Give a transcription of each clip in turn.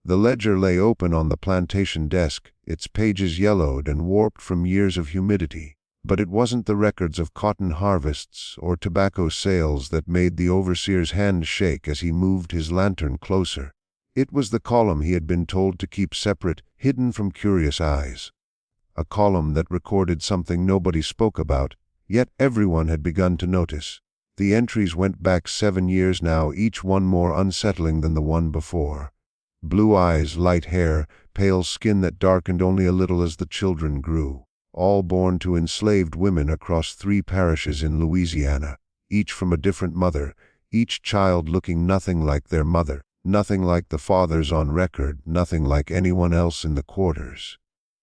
The ledger lay open on the plantation desk, its pages yellowed and warped from years of humidity. But it wasn't the records of cotton harvests or tobacco sales that made the overseer's hand shake as he moved his lantern closer. It was the column he had been told to keep separate, hidden from curious eyes. A column that recorded something nobody spoke about, yet everyone had begun to notice. The entries went back 7 years now, each one more unsettling than the one before. Blue eyes, light hair, pale skin that darkened only a little as the children grew. All born to enslaved women across 3 parishes in Louisiana, each from a different mother, each child looking nothing like their mother, nothing like the fathers on record, nothing like anyone else in the quarters.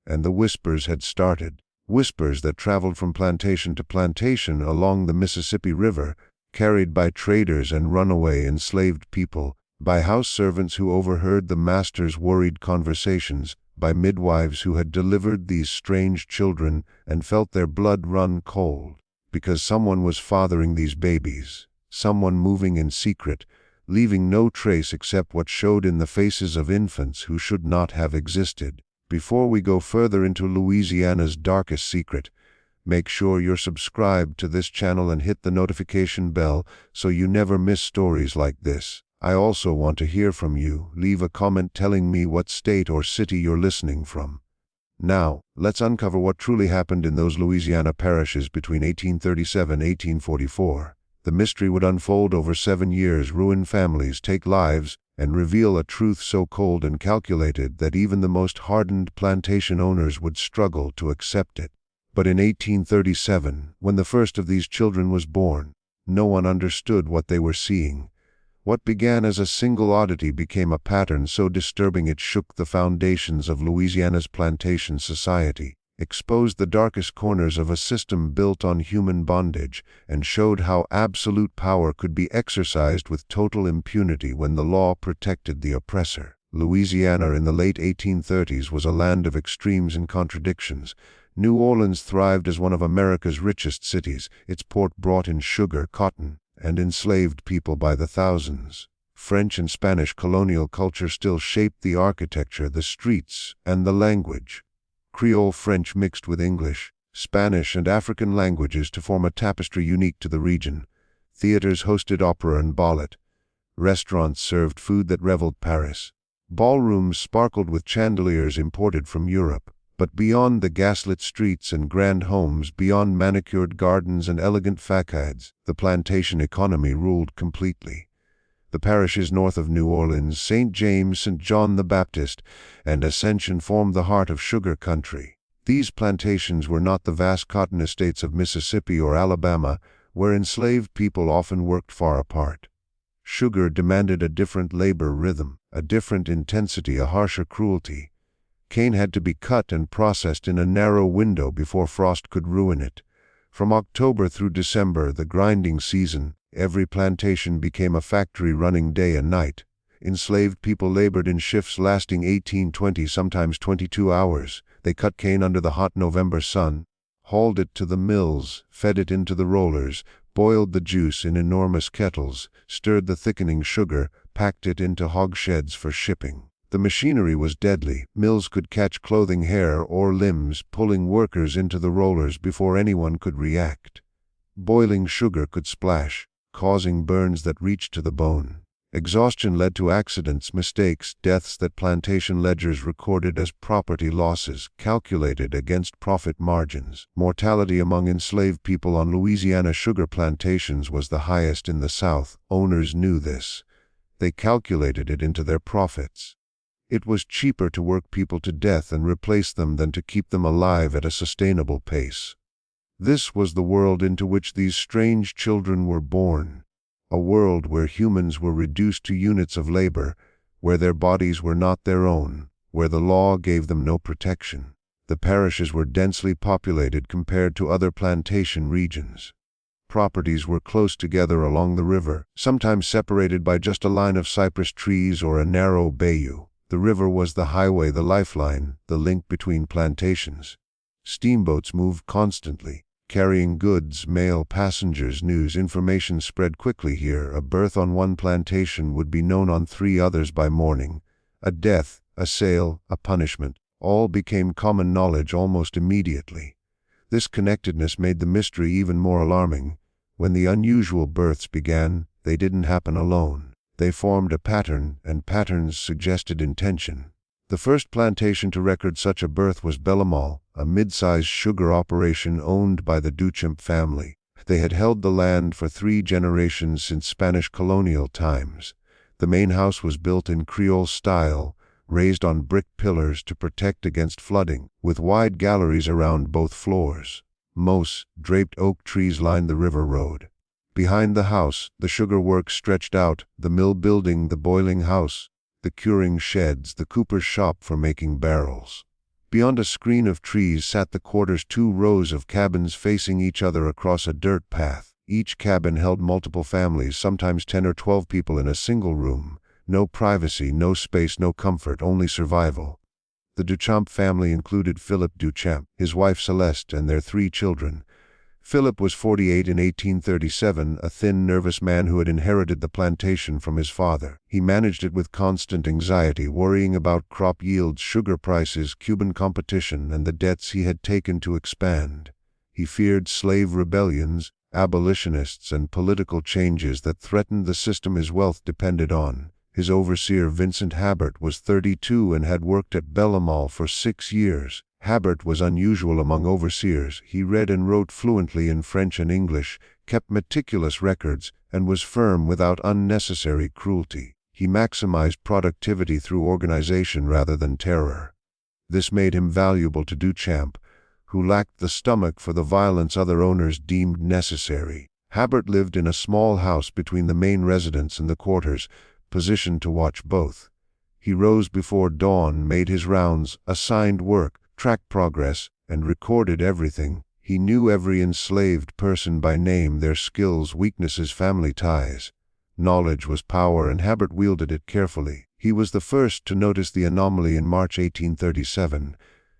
And the whispers had started, whispers that traveled from plantation to plantation along the Mississippi River, carried by traders and runaway enslaved people, by house servants who overheard the master's worried conversations, by midwives who had delivered these strange children and felt their blood run cold, because someone was fathering these babies, someone moving in secret, leaving no trace except what showed in the faces of infants who should not have existed. Before we go further into Louisiana's darkest secret, make sure you're subscribed to this channel and hit the notification bell so you never miss stories like this. I also want to hear from you. Leave a comment telling me what state or city you're listening from. Now, let's uncover what truly happened in those Louisiana parishes between 1837 and 1844. The mystery would unfold over 7 years, ruin families, take lives, and reveal a truth so cold and calculated that even the most hardened plantation owners would struggle to accept it. But in 1837, when the first of these children was born, no one understood what they were seeing. What began as a single oddity became a pattern so disturbing it shook the foundations of Louisiana's plantation society, exposed the darkest corners of a system built on human bondage, and showed how absolute power could be exercised with total impunity when the law protected the oppressor. Louisiana in the late 1830s was a land of extremes and contradictions. New Orleans thrived as one of America's richest cities. Its port brought in sugar, cotton, and enslaved people by the thousands. French and Spanish colonial culture still shaped the architecture, the streets, and the language. Creole French mixed with English, Spanish, and African languages to form a tapestry unique to the region. Theaters hosted opera and ballet. Restaurants served food that reveled Paris. Ballrooms sparkled with chandeliers imported from Europe. But beyond the gaslit streets and grand homes, beyond manicured gardens and elegant facades, the plantation economy ruled completely. The parishes north of New Orleans, St. James, St. John the Baptist, and Ascension formed the heart of sugar country. These plantations were not the vast cotton estates of Mississippi or Alabama, where enslaved people often worked far apart. Sugar demanded a different labor rhythm, a different intensity, a harsher cruelty. Cane had to be cut and processed in a narrow window before frost could ruin it. From October through December, the grinding season, every plantation became a factory running day and night. Enslaved people labored in shifts lasting 18, 20, sometimes 22 hours. They cut cane under the hot November sun, hauled it to the mills, fed it into the rollers, boiled the juice in enormous kettles, stirred the thickening sugar, packed it into hogsheads for shipping. The machinery was deadly. Mills could catch clothing hair or limbs, pulling workers into the rollers before anyone could react. Boiling sugar could splash, causing burns that reached to the bone. Exhaustion led to accidents, mistakes, deaths that plantation ledgers recorded as property losses, calculated against profit margins. Mortality among enslaved people on Louisiana sugar plantations was the highest in the South. Owners knew this. They calculated it into their profits. It was cheaper to work people to death and replace them than to keep them alive at a sustainable pace. This was the world into which these strange children were born, a world where humans were reduced to units of labor, where their bodies were not their own, where the law gave them no protection. The parishes were densely populated compared to other plantation regions. Properties were close together along the river, sometimes separated by just a line of cypress trees or a narrow bayou. The river was the highway, the lifeline, the link between plantations. Steamboats moved constantly, carrying goods, mail, passengers, news. Information spread quickly here. A birth on one plantation would be known on 3 others by morning. A death, a sale, a punishment, all became common knowledge almost immediately. This connectedness made the mystery even more alarming. When the unusual births began, they didn't happen alone. They formed a pattern, and patterns suggested intention. The first plantation to record such a birth was Bellemal, a mid-sized sugar operation owned by the Duchamp family. They had held the land for 3 generations since Spanish colonial times. The main house was built in Creole style, raised on brick pillars to protect against flooding, with wide galleries around both floors. Moss, draped oak trees lined the river road. Behind the house, the sugar works stretched out, the mill building, the boiling house, the curing sheds, the cooper's shop for making barrels. Beyond a screen of trees sat the quarters, 2 rows of cabins facing each other across a dirt path. Each cabin held multiple families, sometimes 10 or 12 people in a single room. No privacy, no space, no comfort, only survival. The Duchamp family included Philip Duchamp, his wife Celeste, and their 3 children. Philip was 48 in 1837, a thin, nervous man who had inherited the plantation from his father. He managed it with constant anxiety, worrying about crop yields, sugar prices, Cuban competition, and the debts he had taken to expand. He feared slave rebellions, abolitionists, and political changes that threatened the system his wealth depended on. His overseer, Vincent Habert, was 32 and had worked at Bellemal for 6 years. Habert was unusual among overseers. He read and wrote fluently in French and English, kept meticulous records, and was firm without unnecessary cruelty. He maximized productivity through organization rather than terror. This made him valuable to Duchamp, who lacked the stomach for the violence other owners deemed necessary. Habert lived in a small house between the main residence and the quarters, positioned to watch both. He rose before dawn, made his rounds, assigned work, tracked progress, and recorded everything. He knew every enslaved person by name, their skills, weaknesses, family ties. Knowledge was power, and Habert wielded it carefully. He was the first to notice the anomaly in March 1837,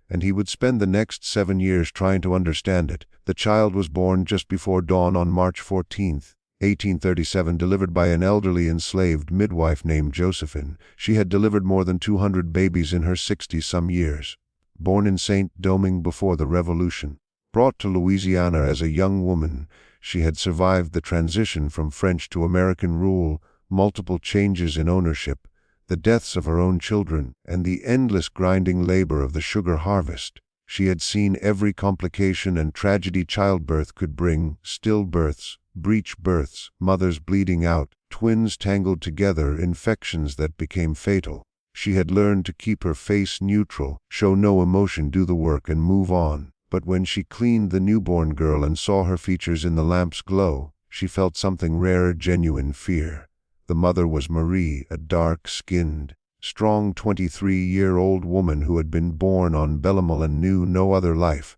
and he would spend the next 7 years trying to understand it. The child was born just before dawn on March 14, 1837, delivered by an elderly enslaved midwife named Josephine. She had delivered more than 200 babies in her 60-some years. Born in St. Domingue before the Revolution, brought to Louisiana as a young woman, she had survived the transition from French to American rule, multiple changes in ownership, the deaths of her own children, and the endless grinding labor of the sugar harvest. She had seen every complication and tragedy childbirth could bring: stillbirths, breech births, mothers bleeding out, twins tangled together, infections that became fatal. She had learned to keep her face neutral, show no emotion, do the work, and move on. But when she cleaned the newborn girl and saw her features in the lamp's glow, she felt something rare, genuine fear. The mother was Marie, a dark-skinned, strong 23-year-old woman who had been born on Bellemal and knew no other life.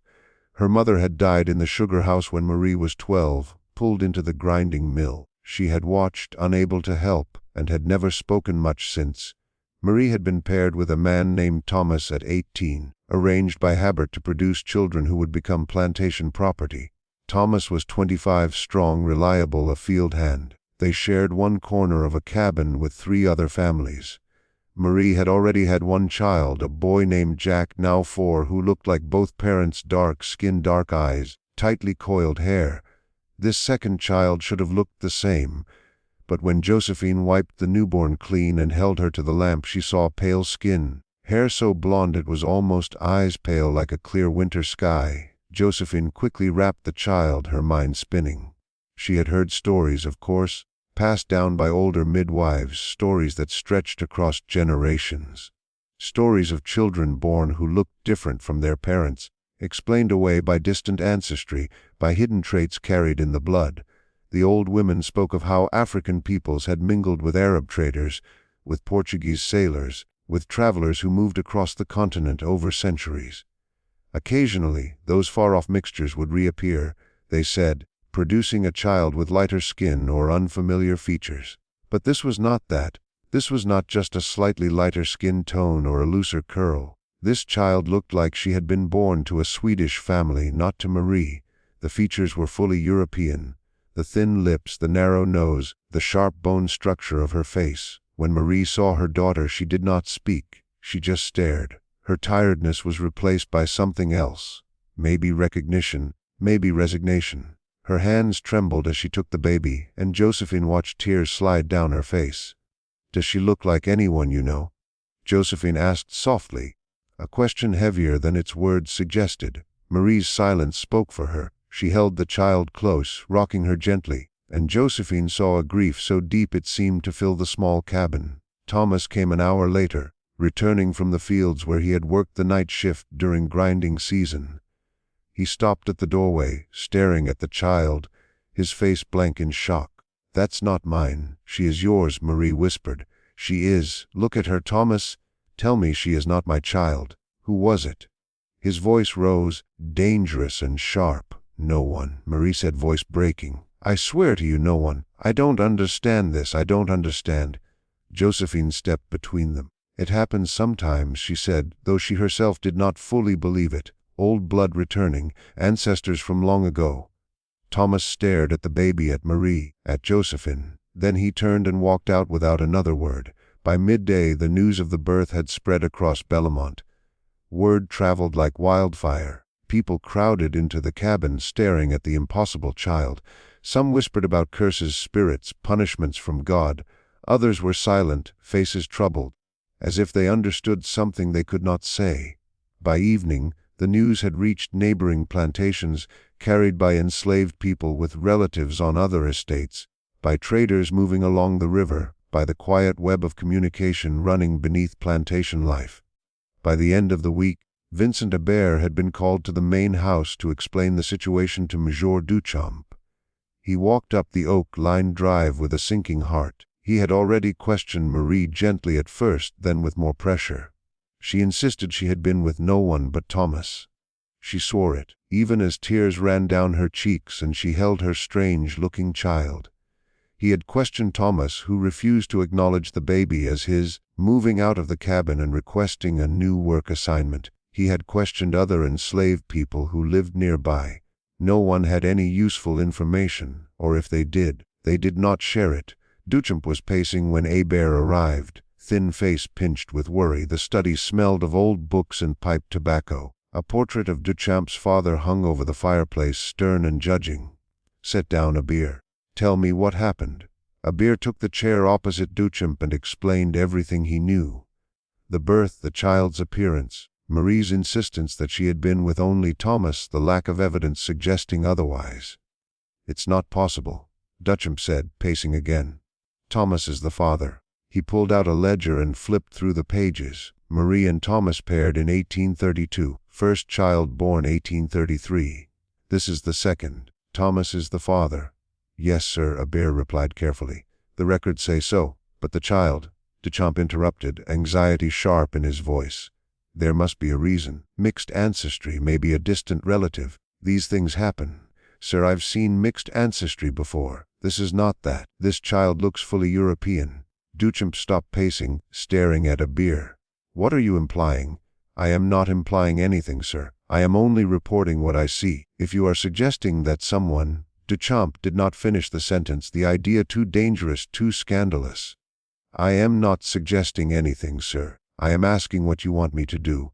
Her mother had died in the sugar house when Marie was 12, pulled into the grinding mill. She had watched, unable to help, and had never spoken much since. Marie had been paired with a man named Thomas at 18, arranged by Habert to produce children who would become plantation property. Thomas was 25, strong, reliable, a field hand. They shared one corner of a cabin with 3 other families. Marie had already had 1 child, a boy named Jack, now 4, who looked like both parents, dark skin, dark eyes, tightly coiled hair. This second child should have looked the same. But when Josephine wiped the newborn clean and held her to the lamp, she saw pale skin, hair so blonde it was almost eyes pale like a clear winter sky. Josephine quickly wrapped the child, her mind spinning. She had heard stories, of course, passed down by older midwives, stories that stretched across generations. Stories of children born who looked different from their parents, explained away by distant ancestry, by hidden traits carried in the blood. The old women spoke of how African peoples had mingled with Arab traders, with Portuguese sailors, with travelers who moved across the continent over centuries. Occasionally, those far-off mixtures would reappear, they said, producing a child with lighter skin or unfamiliar features. But this was not that. This was not just a slightly lighter skin tone or a looser curl. This child looked like she had been born to a Swedish family, not to Marie. The features were fully European. The thin lips, the narrow nose, the sharp bone structure of her face. When Marie saw her daughter, she did not speak. She just stared. Her tiredness was replaced by something else. Maybe recognition, maybe resignation. Her hands trembled as she took the baby, and Josephine watched tears slide down her face. "Does she look like anyone you know?" Josephine asked softly, a question heavier than its words suggested. Marie's silence spoke for her. She held the child close, rocking her gently, and Josephine saw a grief so deep it seemed to fill the small cabin. Thomas came an hour later, returning from the fields where he had worked the night shift during grinding season. He stopped at the doorway, staring at the child, his face blank in shock. "That's not mine. She is yours," Marie whispered. "She is. Look at her, Thomas. Tell me she is not my child. Who was it?" His voice rose, dangerous and sharp. "No one," Marie said, voice breaking. "I swear to you, no one. I don't understand this. I don't understand." Josephine stepped between them. "It happens sometimes," she said, though she herself did not fully believe it. "Old blood returning, ancestors from long ago." Thomas stared at the baby, at Marie, at Josephine. Then he turned and walked out without another word. By midday, the news of the birth had spread across Belmont. Word traveled like wildfire. People crowded into the cabin, staring at the impossible child. Some whispered about curses, spirits, punishments from God. Others were silent, faces troubled, as if they understood something they could not say. By evening, the news had reached neighboring plantations, carried by enslaved people with relatives on other estates, by traders moving along the river, by the quiet web of communication running beneath plantation life. By the end of the week, Vincent Hebert had been called to the main house to explain the situation to Monsieur Duchamp. He walked up the oak-lined drive with a sinking heart. He had already questioned Marie gently at first, then with more pressure. She insisted she had been with no one but Thomas. She swore it, even as tears ran down her cheeks and she held her strange-looking child. He had questioned Thomas, who refused to acknowledge the baby as his, moving out of the cabin and requesting a new work assignment. He had questioned other enslaved people who lived nearby. No one had any useful information, or if they did not share it. Duchamp was pacing when Hebert arrived, thin face pinched with worry. The study smelled of old books and pipe tobacco. A portrait of Duchamp's father hung over the fireplace, stern and judging. "Sit down, Hebert. Tell me what happened." Hebert took the chair opposite Duchamp and explained everything he knew. The birth, the child's appearance, Marie's insistence that she had been with only Thomas, the lack of evidence suggesting otherwise. "It's not possible," Duchamp said, pacing again. "Thomas is the father." He pulled out a ledger and flipped through the pages. Marie and Thomas paired in 1832. First child born 1833. This is the second. Thomas is the father. "Yes, sir," Hebert replied carefully. "The records say so. But the child," Duchamp interrupted, anxiety sharp in his voice. "There must be a reason. Mixed ancestry, maybe a distant relative. These things happen. Sir, I've seen mixed ancestry before. This is not that. This child looks fully European." Duchamp stopped pacing, staring at Hebert. "What are you implying?" "I am not implying anything, sir. I am only reporting what I see. If you are suggesting that someone—" Duchamp did not finish the sentence, the idea too dangerous, too scandalous. "I am not suggesting anything, sir. I am asking what you want me to do."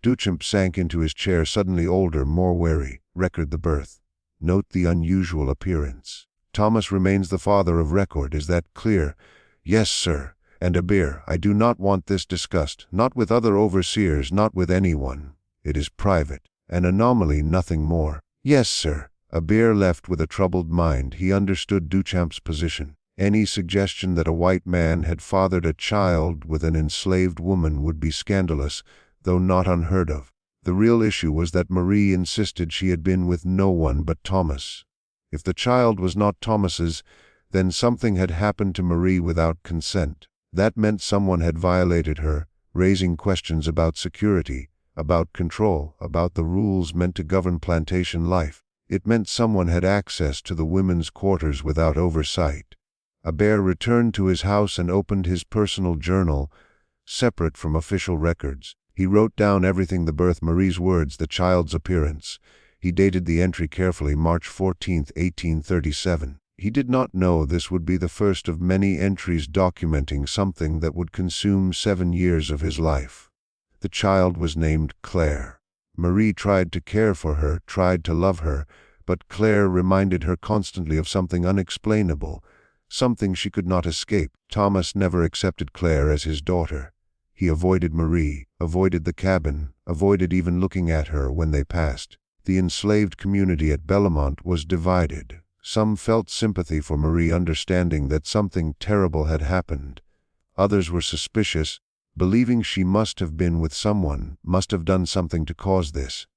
Duchamp sank into his chair, suddenly older, more wary. "Record the birth. Note the unusual appearance. Thomas remains the father of record. Is that clear?" "Yes, sir. And Hebert, I do not want this discussed, not with other overseers, not with anyone. It is private. An anomaly, nothing more." "Yes, sir." Hebert left with a troubled mind. He understood Duchamp's position. Any suggestion that a white man had fathered a child with an enslaved woman would be scandalous, though not unheard of. The real issue was that Marie insisted she had been with no one but Thomas. If the child was not Thomas's, then something had happened to Marie without consent. That meant someone had violated her, raising questions about security, about control, about the rules meant to govern plantation life. It meant someone had access to the women's quarters without oversight. Hebert returned to his house and opened his personal journal, separate from official records. He wrote down everything: the birth, Marie's words, the child's appearance. He dated the entry carefully, March 14, 1837. He did not know this would be the first of many entries documenting something that would consume 7 years of his life. The child was named Claire. Marie tried to care for her, tried to love her, but Claire reminded her constantly of something unexplainable, something she could not escape. Thomas never accepted Claire as his daughter. He avoided Marie, avoided the cabin, avoided even looking at her when they passed. The enslaved community at Belmont was divided. Some felt sympathy for Marie, understanding that something terrible had happened. Others were suspicious, believing she must have been with someone, must have done something to cause this.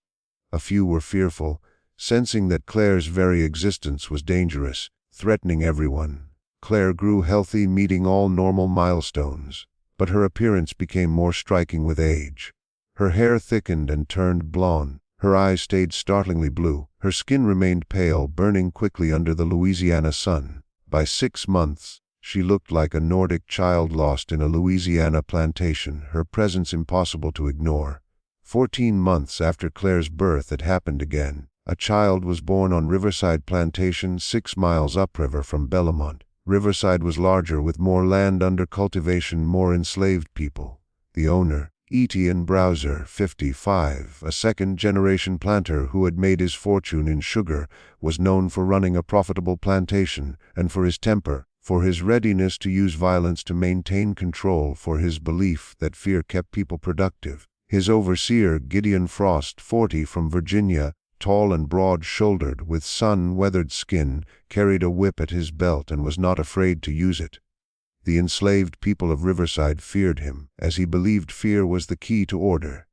A few were fearful, sensing that Claire's very existence was dangerous, threatening everyone. Claire grew healthy, meeting all normal milestones, but her appearance became more striking with age. Her hair thickened and turned blonde. Her eyes stayed startlingly blue. Her skin remained pale, burning quickly under the Louisiana sun. By 6 months, she looked like a Nordic child lost in a Louisiana plantation, her presence impossible to ignore. 14 months after Claire's birth, it happened again. A child was born on Riverside Plantation, 6 miles upriver from Belmont. Riverside was larger, with more land under cultivation, more enslaved people. The owner, Etienne Browser, 55, a second-generation planter who had made his fortune in sugar, was known for running a profitable plantation, and for his temper, for his readiness to use violence to maintain control, for his belief that fear kept people productive. His overseer, Gideon Frost, 40, from Virginia, tall and broad-shouldered, with sun-weathered skin, carried a whip at his belt and was not afraid to use it. The enslaved people of Riverside feared him, as he believed fear was the key to order.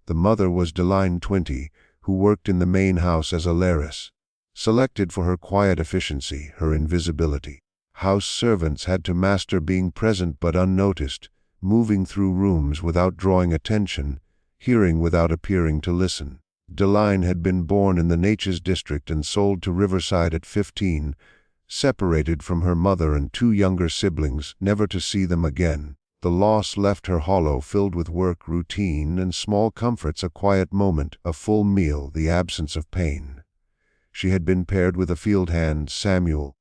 The mother was Deline, 20, who worked in the main house as a lairess. Selected for her quiet efficiency, her invisibility. House servants had to master being present but unnoticed, moving through rooms without drawing attention, hearing without appearing to listen. Deline had been born in the Natchez district and sold to Riverside at 15, separated from her mother and 2 younger siblings, never to see them again. The loss left her hollow, filled with work, routine, and small comforts, a quiet moment, a full meal, the absence of pain. She had been paired with a field hand, Samuel,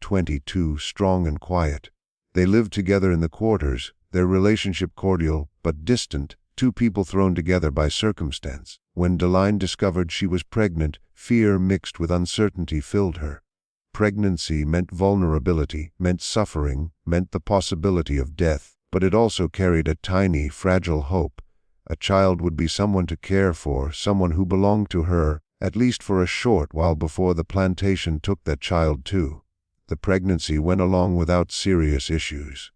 22, strong and quiet. They lived together in the quarters, their relationship cordial but distant, 2 people thrown together by circumstance. When Deline discovered she was pregnant, fear mixed with uncertainty filled her. Pregnancy meant vulnerability, meant suffering, meant the possibility of death, but it also carried a tiny, fragile hope. A child would be someone to care for, someone who belonged to her, at least for a short while before the plantation took that child too. The pregnancy went along without serious issues.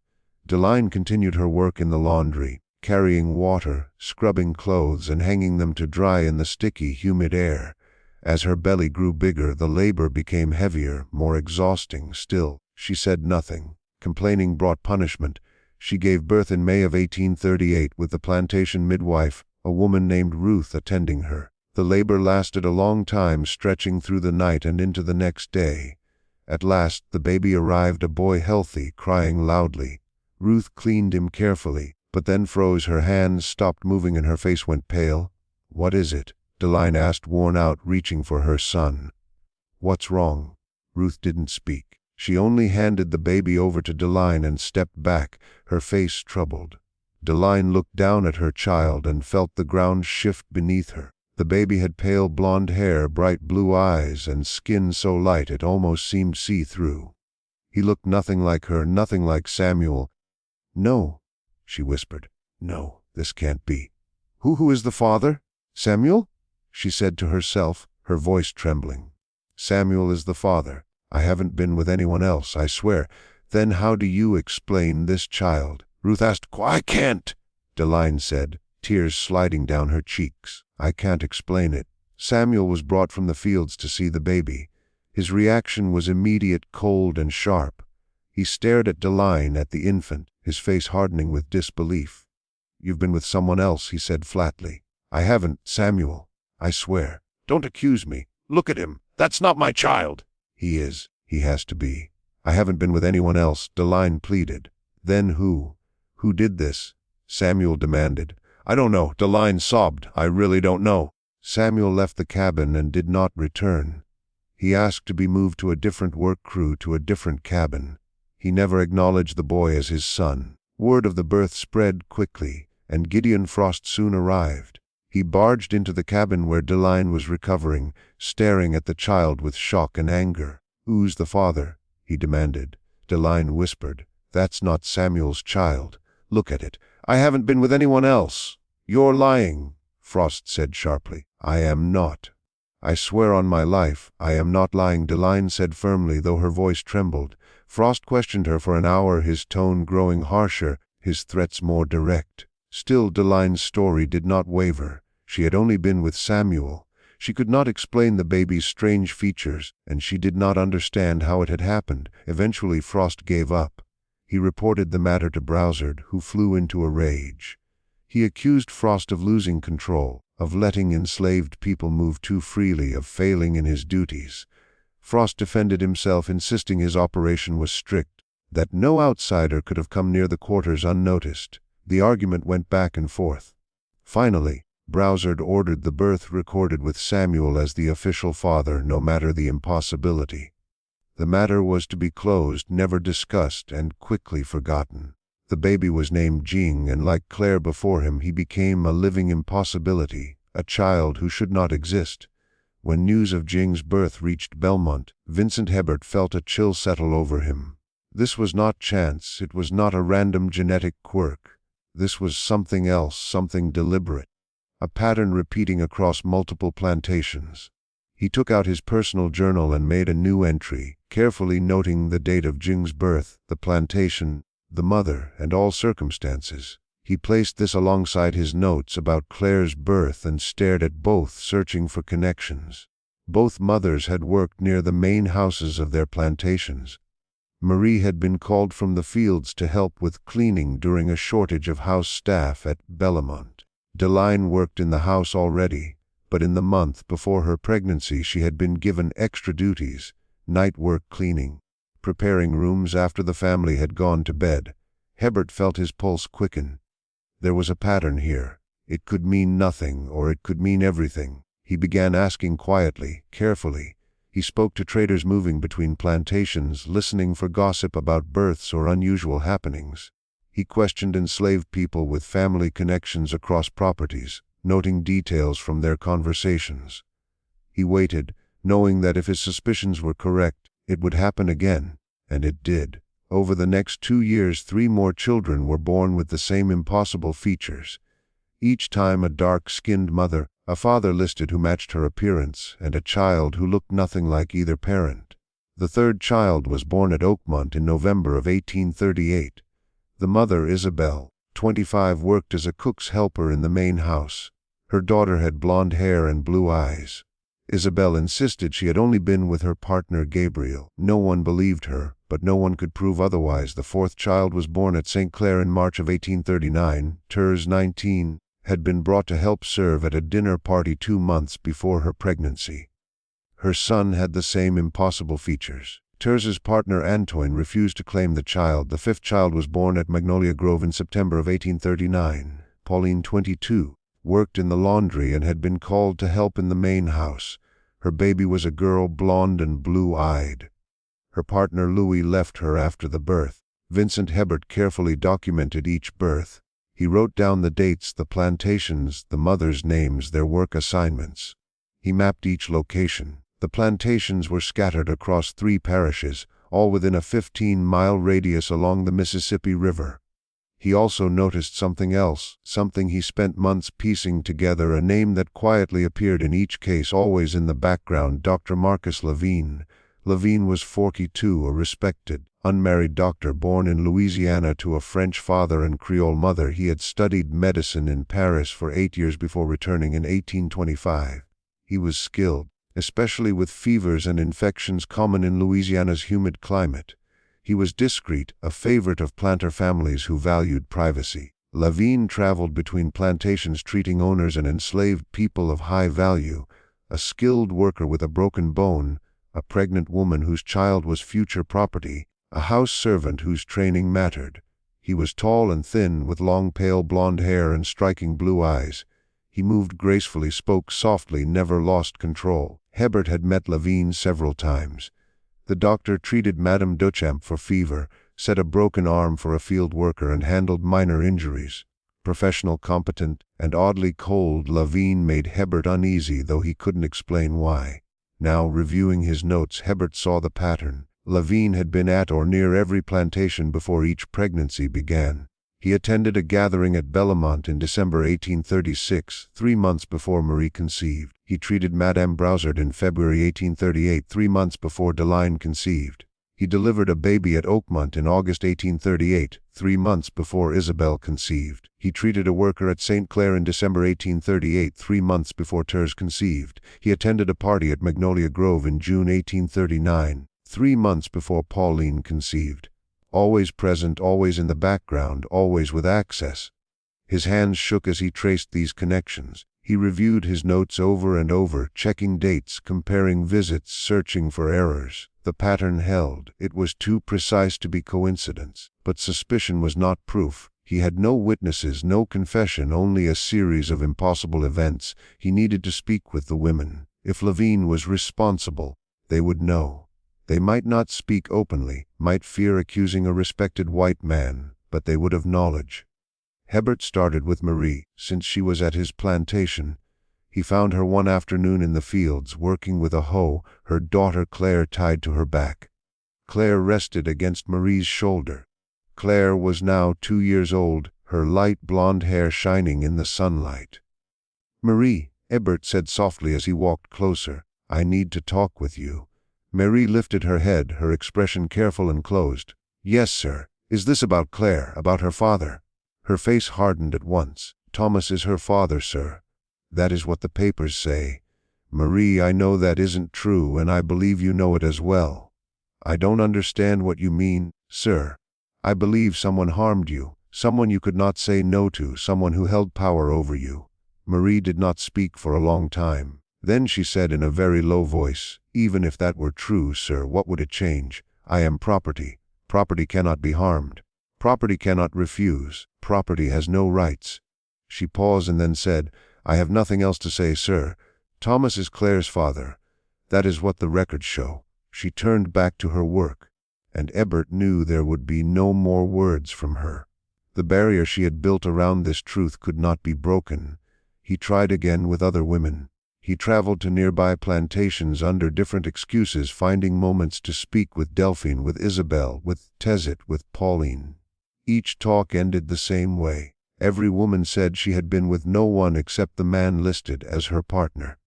Deline continued her work in the laundry, carrying water, scrubbing clothes, and hanging them to dry in the sticky, humid air. As her belly grew bigger, the labor became heavier, more exhausting. Still, she said nothing. Complaining brought punishment. She gave birth in May of 1838 with the plantation midwife, a woman named Ruth, attending her. The labor lasted a long time, stretching through the night and into the next day. At last, the baby arrived, a boy, healthy, crying loudly. Ruth cleaned him carefully, but then froze. Her hands stopped moving and her face went pale. "What is it?" Deline asked, worn out, reaching for her son. "What's wrong?" Ruth didn't speak. She only handed the baby over to Deline and stepped back, her face troubled. Deline looked down at her child and felt the ground shift beneath her. The baby had pale blonde hair, bright blue eyes, and skin so light it almost seemed see-through. He looked nothing like her, nothing like Samuel. "No," she whispered. "No, this can't be. Who is the father? Samuel?" she said to herself, her voice trembling. "Samuel is the father. I haven't been with anyone else, I swear." "Then how do you explain this child?" Ruth asked. "I can't," Deline said, tears sliding down her cheeks. "I can't explain it." Samuel was brought from the fields to see the baby. His reaction was immediate, cold and sharp. He stared at Deline, at the infant, his face hardening with disbelief. "You've been with someone else," he said flatly. "I haven't, Samuel. I swear." "Don't accuse me. Look at him. That's not my child." "He is. He has to be. I haven't been with anyone else," Deline pleaded. "Then who? Who did this?" Samuel demanded. "I don't know," Deline sobbed. "I really don't know." Samuel left the cabin and did not return. He asked to be moved to a different work crew to a different cabin. He never acknowledged the boy as his son. Word of the birth spread quickly, and Gideon Frost soon arrived. He barged into the cabin where Deline was recovering, staring at the child with shock and anger. "Who's the father?" he demanded. Deline whispered, "That's not Samuel's child. Look at it. I haven't been with anyone else." "You're lying," Frost said sharply. "I am not. I swear on my life, I am not lying," Deline said firmly, though her voice trembled. Frost questioned her for an hour, his tone growing harsher, his threats more direct. Still Deline's story did not waver. She had only been with Samuel. She could not explain the baby's strange features, and she did not understand how it had happened. Eventually Frost gave up. He reported the matter to Browsard, who flew into a rage. He accused Frost of losing control, of letting enslaved people move too freely, of failing in his duties. Frost defended himself, insisting his operation was strict, that no outsider could have come near the quarters unnoticed. The argument went back and forth. Finally, Browsard ordered the birth recorded with Samuel as the official father, no matter the impossibility. The matter was to be closed, never discussed, and quickly forgotten. The baby was named Jing, and like Claire before him, he became a living impossibility, a child who should not exist. When news of Jing's birth reached Belmont, Vincent Hebert felt a chill settle over him. This was not chance, it was not a random genetic quirk. This was something else, something deliberate. A pattern repeating across multiple plantations. He took out his personal journal and made a new entry, carefully noting the date of Jing's birth, the plantation, the mother, and all circumstances. He placed this alongside his notes about Claire's birth and stared at both, searching for connections. Both mothers had worked near the main houses of their plantations. Marie had been called from the fields to help with cleaning during a shortage of house staff at Belmont. Deline worked in the house already, but in the month before her pregnancy she had been given extra duties, night work cleaning, preparing rooms after the family had gone to bed. Hebert felt his pulse quicken. There was a pattern here. It could mean nothing, or it could mean everything. He began asking quietly, carefully. He spoke to traders moving between plantations, listening for gossip about births or unusual happenings. He questioned enslaved people with family connections across properties, noting details from their conversations. He waited, knowing that if his suspicions were correct, it would happen again, and it did. Over the next 2 years, 3 more children were born with the same impossible features. Each time a dark-skinned mother, a father listed who matched her appearance, and a child who looked nothing like either parent. The 3rd child was born at Oakmont in November of 1838. The mother, Isabel, 25, worked as a cook's helper in the main house. Her daughter had blonde hair and blue eyes. Isabel insisted she had only been with her partner Gabriel. No one believed her, but no one could prove otherwise. The 4th child was born at St. Clair in March of 1839. Ters, 19, had been brought to help serve at a dinner party 2 months before her pregnancy. Her son had the same impossible features. Ters's partner Antoine refused to claim the child. The 5th child was born at Magnolia Grove in September of 1839. Pauline, 22, worked in the laundry and had been called to help in the main house. Her baby was a girl, blonde and blue-eyed. Her partner Louis left her after the birth. Vincent Hebert carefully documented each birth. He wrote down the dates, the plantations, the mothers' names, their work assignments. He mapped each location. The plantations were scattered across 3 parishes, all within a 15-mile radius along the Mississippi River. He also noticed something else, something he spent months piecing together, a name that quietly appeared in each case, always in the background: Dr. Marcus Levine. Levine was 42, a respected, unmarried doctor born in Louisiana to a French father and Creole mother. He had studied medicine in Paris for 8 years before returning in 1825. He was skilled, especially with fevers and infections common in Louisiana's humid climate. He was discreet, a favorite of planter families who valued privacy. Levine traveled between plantations treating owners and enslaved people of high value, a skilled worker with a broken bone, a pregnant woman whose child was future property, a house servant whose training mattered. He was tall and thin, with long pale blonde hair and striking blue eyes. He moved gracefully, spoke softly, never lost control. Hebert had met Levine several times. The doctor treated Madame Duchamp for fever, set a broken arm for a field worker, and handled minor injuries. Professional, competent, and oddly cold, Levine made Hebert uneasy, though he couldn't explain why. Now, reviewing his notes, Hebert saw the pattern. Levine had been at or near every plantation before each pregnancy began. He attended a gathering at Bellemont in December 1836, 3 months before Marie conceived. He treated Madame Brossard in February 1838, 3 months before Deline conceived. He delivered a baby at Oakmont in August 1838, 3 months before Isabelle conceived. He treated a worker at St. Clair in December 1838, 3 months before Thérèse conceived. He attended a party at Magnolia Grove in June 1839, 3 months before Pauline conceived. Always present, always in the background, always with access. His hands shook as he traced these connections. He reviewed his notes over and over, checking dates, comparing visits, searching for errors. The pattern held. It was too precise to be coincidence. But suspicion was not proof. He had no witnesses, no confession, only a series of impossible events. He needed to speak with the women. If Levine was responsible, they would know. They might not speak openly, might fear accusing a respected white man, but they would have knowledge. Hebert started with Marie, since she was at his plantation. He found her one afternoon in the fields, working with a hoe, her daughter Claire tied to her back. Claire rested against Marie's shoulder. Claire was now 2 years old, her light blonde hair shining in the sunlight. "Marie," Hebert said softly as he walked closer, "I need to talk with you." Marie lifted her head, her expression careful and closed. "Yes, sir. Is this about Claire, about her father?" Her face hardened at once. "Thomas is her father, sir. That is what the papers say. Marie, I know that isn't true, and I believe you know it as well. I don't understand what you mean, sir. I believe someone harmed you, someone you could not say no to, someone who held power over you." Marie did not speak for a long time. Then she said in a very low voice, "Even if that were true, sir, what would it change? I am property. Property cannot be harmed. Property cannot refuse. Property has no rights." She paused and then said, "I have nothing else to say, sir. Thomas is Claire's father. That is what the records show." She turned back to her work, and Hebert knew there would be no more words from her. The barrier she had built around this truth could not be broken. He tried again with other women. He traveled to nearby plantations under different excuses, finding moments to speak with Delphine, with Isabelle, with Tezet, with Pauline. Each talk ended the same way. Every woman said she had been with no one except the man listed as her partner.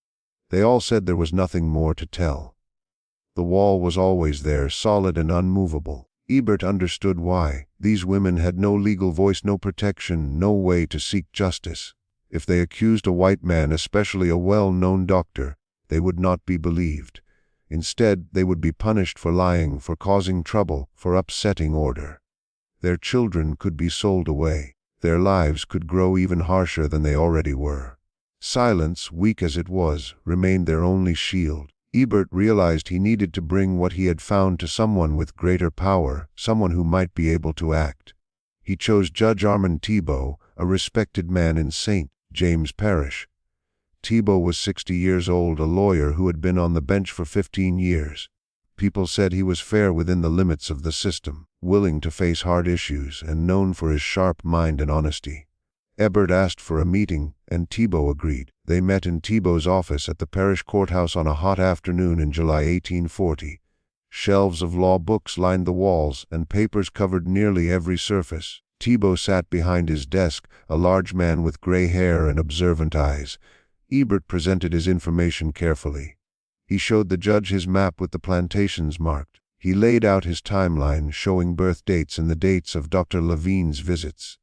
They all said there was nothing more to tell. The wall was always there, solid and unmovable. Hebert understood why. These women had no legal voice, no protection, no way to seek justice. If they accused a white man, especially a well-known doctor, they would not be believed. Instead, they would be punished for lying, for causing trouble, for upsetting order. Their children could be sold away. Their lives could grow even harsher than they already were. Silence, weak as it was, remained their only shield. Hebert realized he needed to bring what he had found to someone with greater power, someone who might be able to act. He chose Judge Armand Thibault, a respected man in St. James Parish. Thibault was 60 years old, a lawyer who had been on the bench for 15 years. People said he was fair within the limits of the system, willing to face hard issues, and known for his sharp mind and honesty. Hebert asked for a meeting, and Thibault agreed. They met in Thibault's office at the parish courthouse on a hot afternoon in July 1840. Shelves of law books lined the walls, and papers covered nearly every surface. Thibault sat behind his desk, a large man with gray hair and observant eyes. Hebert presented his information carefully. He showed the judge his map with the plantations marked. He laid out his timeline, showing birth dates and the dates of Dr. Levine's visits.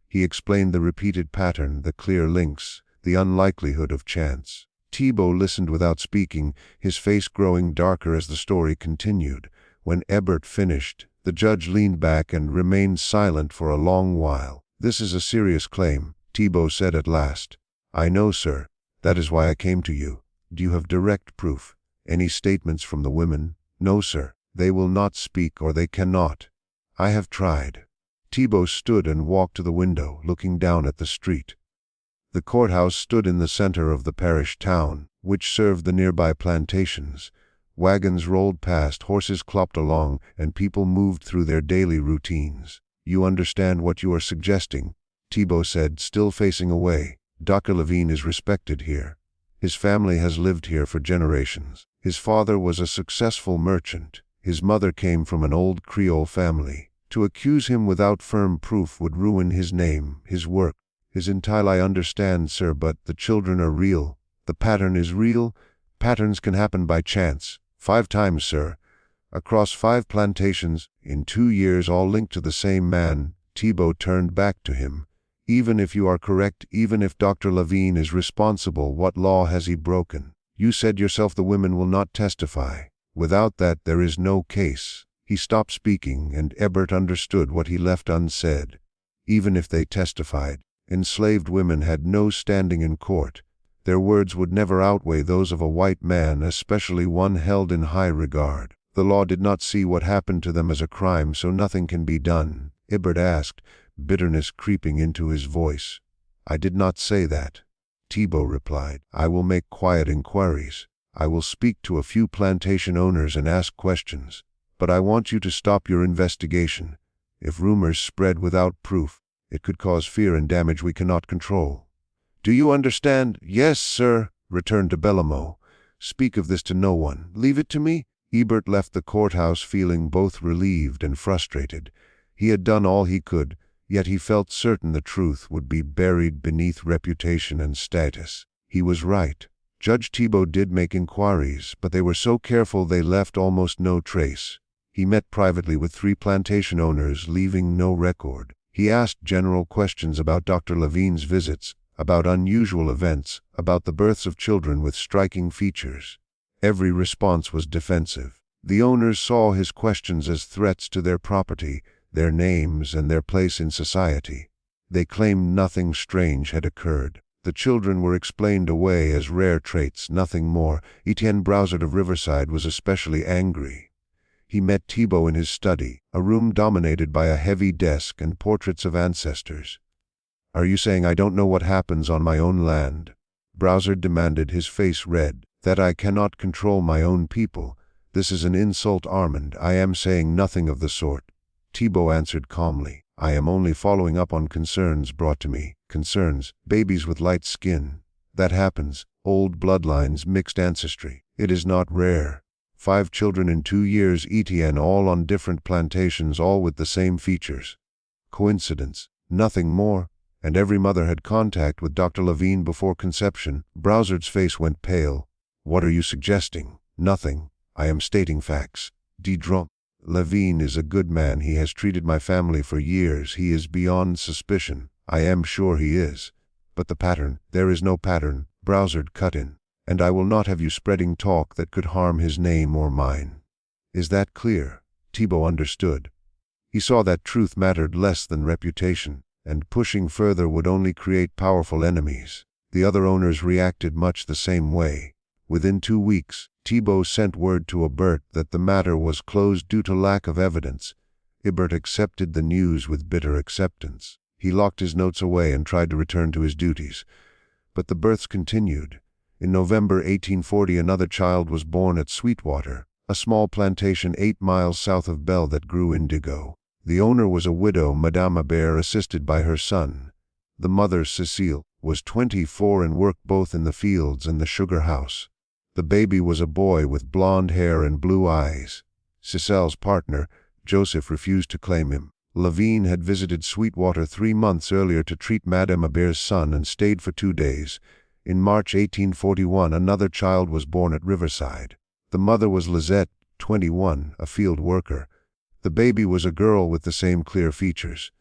He explained the repeated pattern, the clear links, the unlikelihood of chance. Thibault listened without speaking, his face growing darker as the story continued. When Hebert finished, the judge leaned back and remained silent for a long while. "This is a serious claim," Thibault said at last. "I know, sir. That is why I came to you. Do you have direct proof? Any statements from the women?" "No, sir. They will not speak, or they cannot. I have tried." Thibault stood and walked to the window, looking down at the street. The courthouse stood in the center of the parish town. which served the nearby plantations. Wagons rolled past, horses clopped along, and people moved through their daily routines. "You understand what you are suggesting," Thibault said, still facing away. "Dr. Levine is respected here. His family has lived here for generations. His father was a successful merchant. His mother came from an old Creole family. To accuse him without firm proof would ruin his name, his work, his entire." "I understand, sir, but the children are real. The pattern is real. Patterns can happen by chance. 5 times, sir. Across 5 plantations, in 2 years, all linked to the same man." Thibault turned back to him. "Even if you are correct, even if Dr. Levine is responsible, what law has he broken? You said yourself the women will not testify. Without that, there is no case." He stopped speaking, and Ebert understood what he left unsaid. Even if they testified, enslaved women had no standing in court. Their words would never outweigh those of a white man, especially one held in high regard. The law did not see what happened to them as a crime, so nothing can be done. Ebert asked, bitterness creeping into his voice. "I did not say that," Thibault replied. "I will make quiet inquiries. I will speak to a few plantation owners and ask questions. But I want you to stop your investigation. If rumors spread without proof, it could cause fear and damage we cannot control." "Do you understand?" "Yes, sir," returned de Bellamo. "Speak of this to no one. Leave it to me." Ebert left the courthouse feeling both relieved and frustrated. He had done all he could, yet he felt certain the truth would be buried beneath reputation and status. He was right. Judge Thibault did make inquiries, but they were so careful they left almost no trace. He met privately with 3 plantation owners, leaving no record. He asked general questions about Dr. Levine's visits, about unusual events, about the births of children with striking features. Every response was defensive. The owners saw his questions as threats to their property, their names, and their place in society. They claimed nothing strange had occurred. The children were explained away as rare traits, nothing more. Etienne Brousard of Riverside was especially angry. He met Thibault in his study, a room dominated by a heavy desk and portraits of ancestors. "Are you saying I don't know what happens on my own land?" Brousard demanded, his face red. "That I cannot control my own people. This is an insult, Armand. I am saying nothing of the sort." Thibault answered calmly. "I am only following up on concerns brought to me." "Concerns? Babies with light skin. That happens. Old bloodlines, mixed ancestry. It is not rare. 5 children in 2 years, Etienne, all on different plantations, all with the same features. Coincidence? Nothing more. And every mother had contact with Dr. Levine before conception." Brousard's face went pale. "What are you suggesting?" "Nothing. I am stating facts." Didron. "Levine is a good man. He has treated my family for years. He is beyond suspicion. I am sure he is. But the pattern—" "There is no pattern," Brousard cut in. "And I will not have you spreading talk that could harm his name or mine." "Is that clear?" Thibault understood. He saw that truth mattered less than reputation, and pushing further would only create powerful enemies. The other owners reacted much the same way. Within 2 weeks, Thibault sent word to Ebert that the matter was closed due to lack of evidence. Ebert accepted the news with bitter acceptance. He locked his notes away and tried to return to his duties. But the births continued. In November 1840, another child was born at Sweetwater, a small plantation 8 miles south of Belle that grew indigo. The owner was a widow, Madame Hebert, assisted by her son. The mother, Cécile, was 24 and worked both in the fields and the sugar house. The baby was a boy with blonde hair and blue eyes. Cécile's partner, Joseph, refused to claim him. Levine had visited Sweetwater 3 months earlier to treat Madame Hebert's son and stayed for 2 days. In March 1841, another child was born at Riverside. The mother was Lisette, 21, a field worker. The baby was a girl with the same clear features.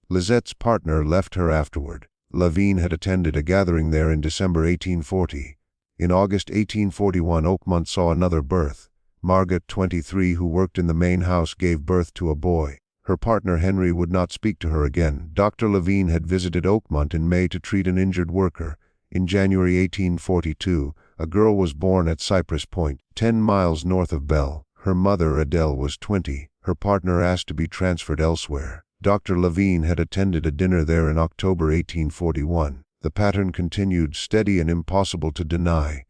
Lisette's partner left her afterward. Levine had attended a gathering there in December 1840. In August 1841, Oakmont saw another birth. Margaret, 23, who worked in the main house, gave birth to a boy. Her partner Henry would not speak to her again. Dr. Levine had visited Oakmont in May to treat an injured worker. In January 1842, a girl was born at Cypress Point, 10 miles north of Belle. Her mother, Adele, was 20. Her partner asked to be transferred elsewhere. Dr. Levine had attended a dinner there in October 1841. The pattern continued, steady and impossible to deny.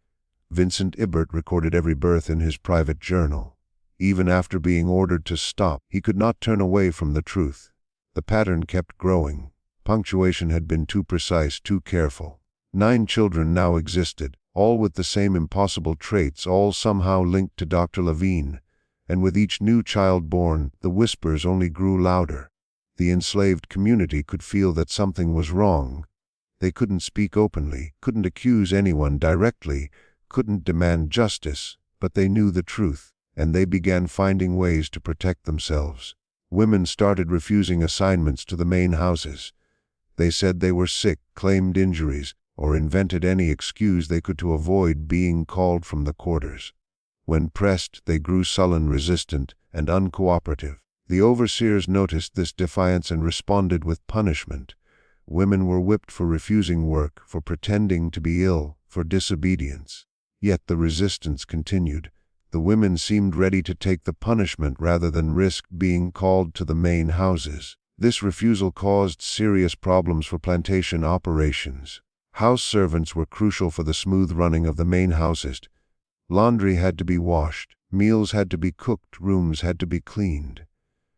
Vincent Ibert recorded every birth in his private journal. Even after being ordered to stop, he could not turn away from the truth. The pattern kept growing. Punctuation had been too precise, too careful. 9 children now existed, all with the same impossible traits, all somehow linked to Dr. Levine. And with each new child born, the whispers only grew louder. The enslaved community could feel that something was wrong. They couldn't speak openly, couldn't accuse anyone directly, couldn't demand justice, but they knew the truth, and they began finding ways to protect themselves. Women started refusing assignments to the main houses. They said they were sick, claimed injuries, or invented any excuse they could to avoid being called from the quarters. When pressed, they grew sullen, resistant, and uncooperative. The overseers noticed this defiance and responded with punishment. Women were whipped for refusing work, for pretending to be ill, for disobedience. Yet the resistance continued. The women seemed ready to take the punishment rather than risk being called to the main houses. This refusal caused serious problems for plantation operations. House servants were crucial for the smooth running of the main houses. Laundry had to be washed, meals had to be cooked, rooms had to be cleaned.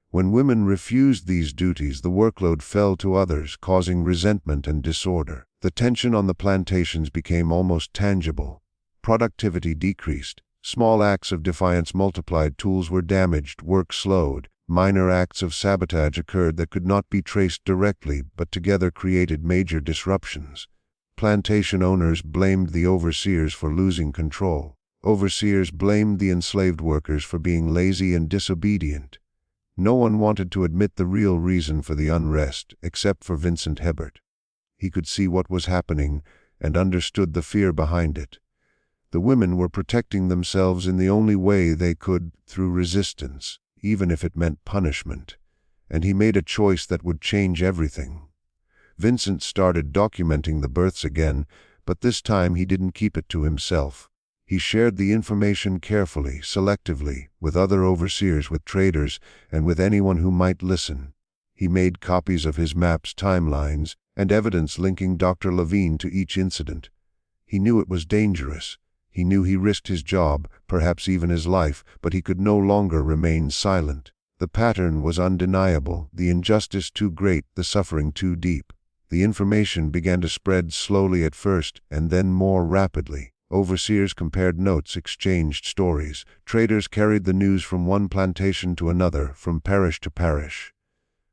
When women refused these duties, the workload fell to others, causing resentment and disorder. The tension on the plantations became almost tangible. Productivity decreased. Small acts of defiance multiplied, tools were damaged, work slowed. Minor acts of sabotage occurred that could not be traced directly, but together created major disruptions. Plantation owners blamed the overseers for losing control. Overseers blamed the enslaved workers for being lazy and disobedient. No one wanted to admit the real reason for the unrest, except for Vincent Hebert. He could see what was happening and understood the fear behind it. The women were protecting themselves in the only way they could, through resistance, even if it meant punishment. And he made a choice that would change everything. Vincent started documenting the births again, but this time he didn't keep it to himself. He shared the information carefully, selectively, with other overseers, with traders, and with anyone who might listen. He made copies of his maps, timelines, and evidence linking Dr. Levine to each incident. He knew it was dangerous. He knew he risked his job, perhaps even his life, but he could no longer remain silent. The pattern was undeniable, the injustice too great, the suffering too deep. The information began to spread slowly at first, and then more rapidly. Overseers compared notes, exchanged stories. Traders carried the news from one plantation to another, from parish to parish.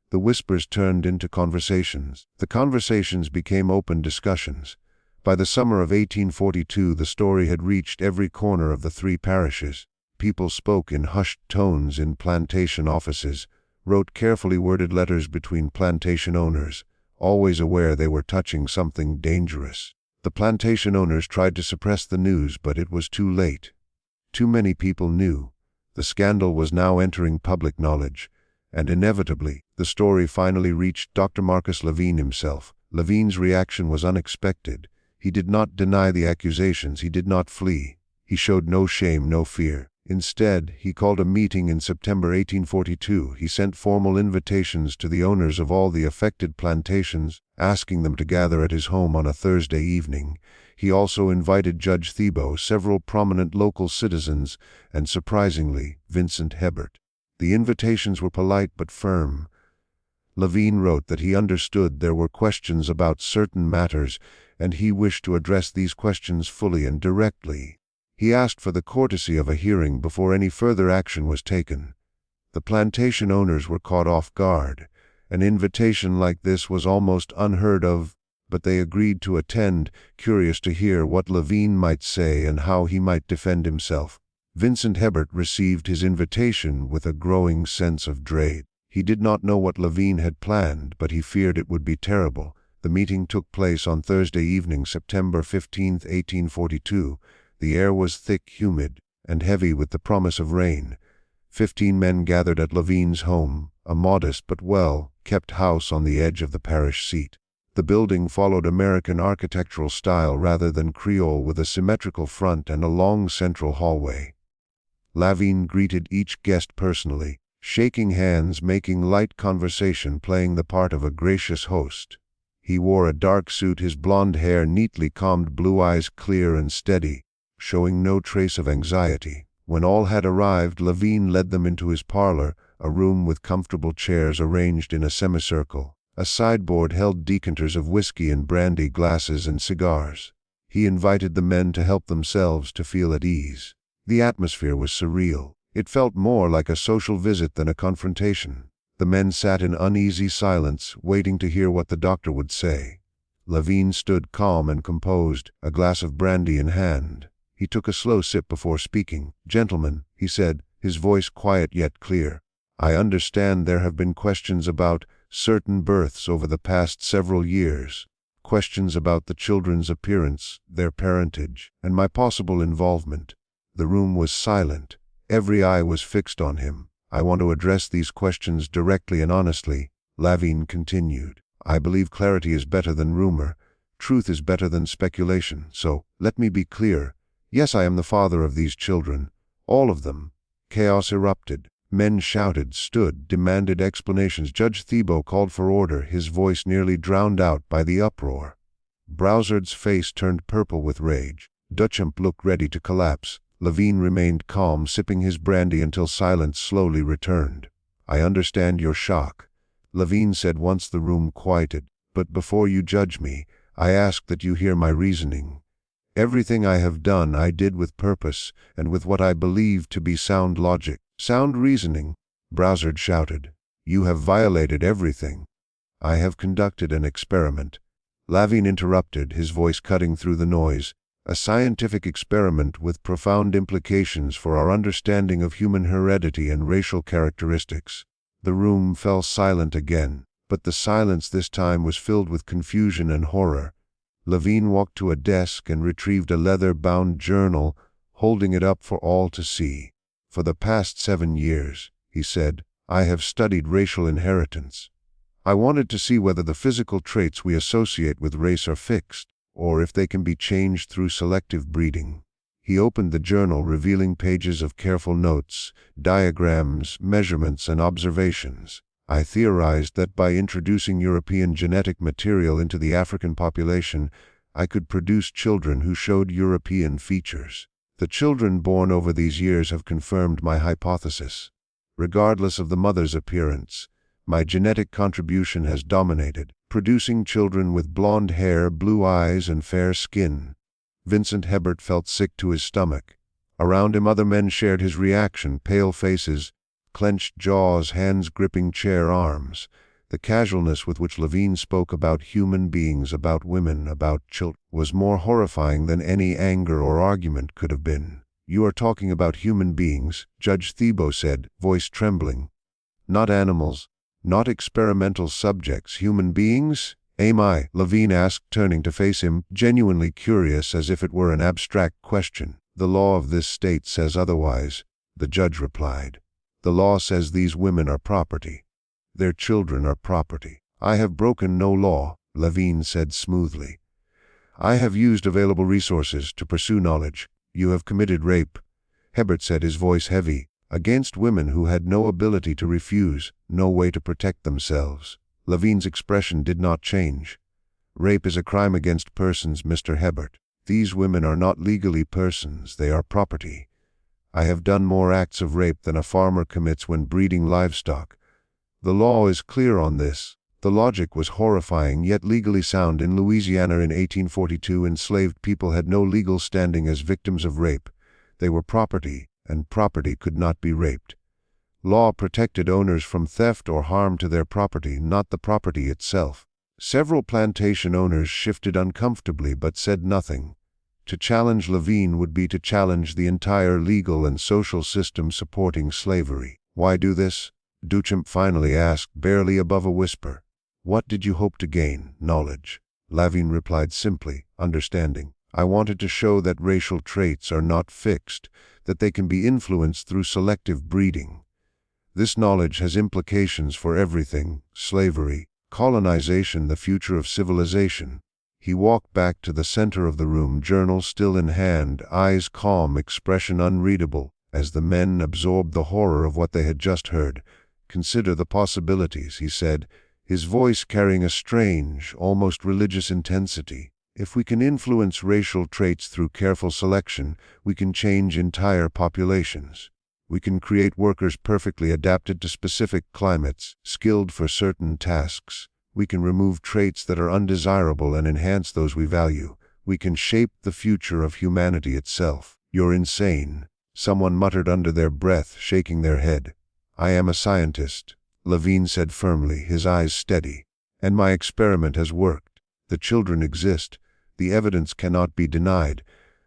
The whispers turned into conversations. The conversations became open discussions. By the summer of 1842, the story had reached every corner of the 3 parishes. People spoke in hushed tones in plantation offices, wrote carefully worded letters between plantation owners, always aware they were touching something dangerous. The plantation owners tried to suppress the news, but it was too late. Too many people knew. The scandal was now entering public knowledge, and inevitably, the story finally reached Dr. Marcus Levine himself. Levine's reaction was unexpected. He did not deny the accusations, he did not flee. He showed no shame, no fear. Instead, he called a meeting in September 1842. He sent formal invitations to the owners of all the affected plantations, asking them to gather at his home on a Thursday evening. He also invited Judge Thibault, several prominent local citizens, and surprisingly, Vincent Hebert. The invitations were polite but firm. Levine wrote that he understood there were questions about certain matters, and he wished to address these questions fully and directly. He asked for the courtesy of a hearing before any further action was taken. The plantation owners were caught off guard. An invitation like this was almost unheard of, but they agreed to attend, curious to hear what Levine might say and how he might defend himself. Vincent Hebert received his invitation with a growing sense of dread. He did not know what Levine had planned, but he feared it would be terrible. The meeting took place on Thursday evening, September 15, 1842. The air was thick, humid, and heavy with the promise of rain. 15 men gathered at Levine's home, a modest but well-kept house on the edge of the parish seat. The building followed American architectural style rather than Creole, with a symmetrical front and a long central hallway. Levine greeted each guest personally, shaking hands, making light conversation, playing the part of a gracious host. He wore a dark suit, his blonde hair neatly combed, blue eyes clear and steady. showing no trace of anxiety. When all had arrived, Levine led them into his parlor, a room with comfortable chairs arranged in a semicircle. A sideboard held decanters of whiskey and brandy, glasses and cigars. He invited the men to help themselves to feel at ease. The atmosphere was surreal. It felt more like a social visit than a confrontation. The men sat in uneasy silence, waiting to hear what the doctor would say. Levine stood calm and composed, a glass of brandy in hand. He took a slow sip before speaking. "Gentlemen," he said, his voice quiet yet clear, "I understand there have been questions about certain births over the past several years. Questions about the children's appearance, their parentage, and my possible involvement." The room was silent. Every eye was fixed on him. "I want to address these questions directly and honestly," Levine continued. "I believe clarity is better than rumor. Truth is better than speculation. So, let me be clear. Yes, I am the father of these children. All of them." Chaos erupted. Men shouted, stood, demanded explanations. Judge Thibault called for order, his voice nearly drowned out by the uproar. Browsard's face turned purple with rage. Duchamp looked ready to collapse. Levine remained calm, sipping his brandy until silence slowly returned. "I understand your shock," Levine said once the room quieted. "But before you judge me, I ask that you hear my reasoning. Everything I have done I did with purpose and with what I believe to be sound logic." "Sound reasoning," Browsard shouted. "You have violated everything." "I have conducted an experiment," Levine interrupted, his voice cutting through the noise. "A scientific experiment with profound implications for our understanding of human heredity and racial characteristics." The room fell silent again, but the silence this time was filled with confusion and horror. Levine walked to a desk and retrieved a leather-bound journal, holding it up for all to see. "For the past 7 years," he said, "I have studied racial inheritance. I wanted to see whether the physical traits we associate with race are fixed, or if they can be changed through selective breeding." He opened the journal, revealing pages of careful notes, diagrams, measurements, and observations. "I theorized that by introducing European genetic material into the African population, I could produce children who showed European features. The children born over these years have confirmed my hypothesis. Regardless of the mother's appearance, my genetic contribution has dominated, producing children with blonde hair, blue eyes, and fair skin." Vincent Hebert felt sick to his stomach. Around him other men shared his reaction, pale faces, clenched jaws, hands gripping chair arms. The casualness with which Levine spoke about human beings, about women, about children, was more horrifying than any anger or argument could have been. "You are talking about human beings," Judge Thibault said, voice trembling. "Not animals, not experimental subjects, human beings?" "Am I?" Levine asked, turning to face him, genuinely curious, as if it were an abstract question. "The law of this state says otherwise," the judge replied. "The law says these women are property. Their children are property." "I have broken no law," Levine said smoothly. "I have used available resources to pursue knowledge." "You have committed rape," Hebert said, his voice heavy, "against women who had no ability to refuse, no way to protect themselves." Levine's expression did not change. "Rape is a crime against persons, Mr. Hebert. These women are not legally persons, they are property. I have done more acts of rape than a farmer commits when breeding livestock. The law is clear on this." The logic was horrifying yet legally sound. In Louisiana in 1842, enslaved people had no legal standing as victims of rape. They were property, and property could not be raped. Law protected owners from theft or harm to their property, not the property itself. Several plantation owners shifted uncomfortably but said nothing. To challenge Levine would be to challenge the entire legal and social system supporting slavery. "Why do this?" Duchamp finally asked, barely above a whisper. "What did you hope to gain?" "Knowledge," Levine replied simply, "understanding. I wanted to show that racial traits are not fixed, that they can be influenced through selective breeding. This knowledge has implications for everything: slavery, colonization, the future of civilization." He walked back to the center of the room, journal still in hand, eyes calm, expression unreadable, as the men absorbed the horror of what they had just heard. "Consider the possibilities," he said, his voice carrying a strange, almost religious intensity. If we can influence racial traits through careful selection, we can change entire populations. We can create workers perfectly adapted to specific climates, skilled for certain tasks. We can remove traits that are undesirable and enhance those we value. We can shape the future of humanity itself. You're insane, someone muttered under their breath, shaking their head. I am a scientist, Levine said firmly, his eyes steady. And my experiment has worked. The children exist. The evidence cannot be denied.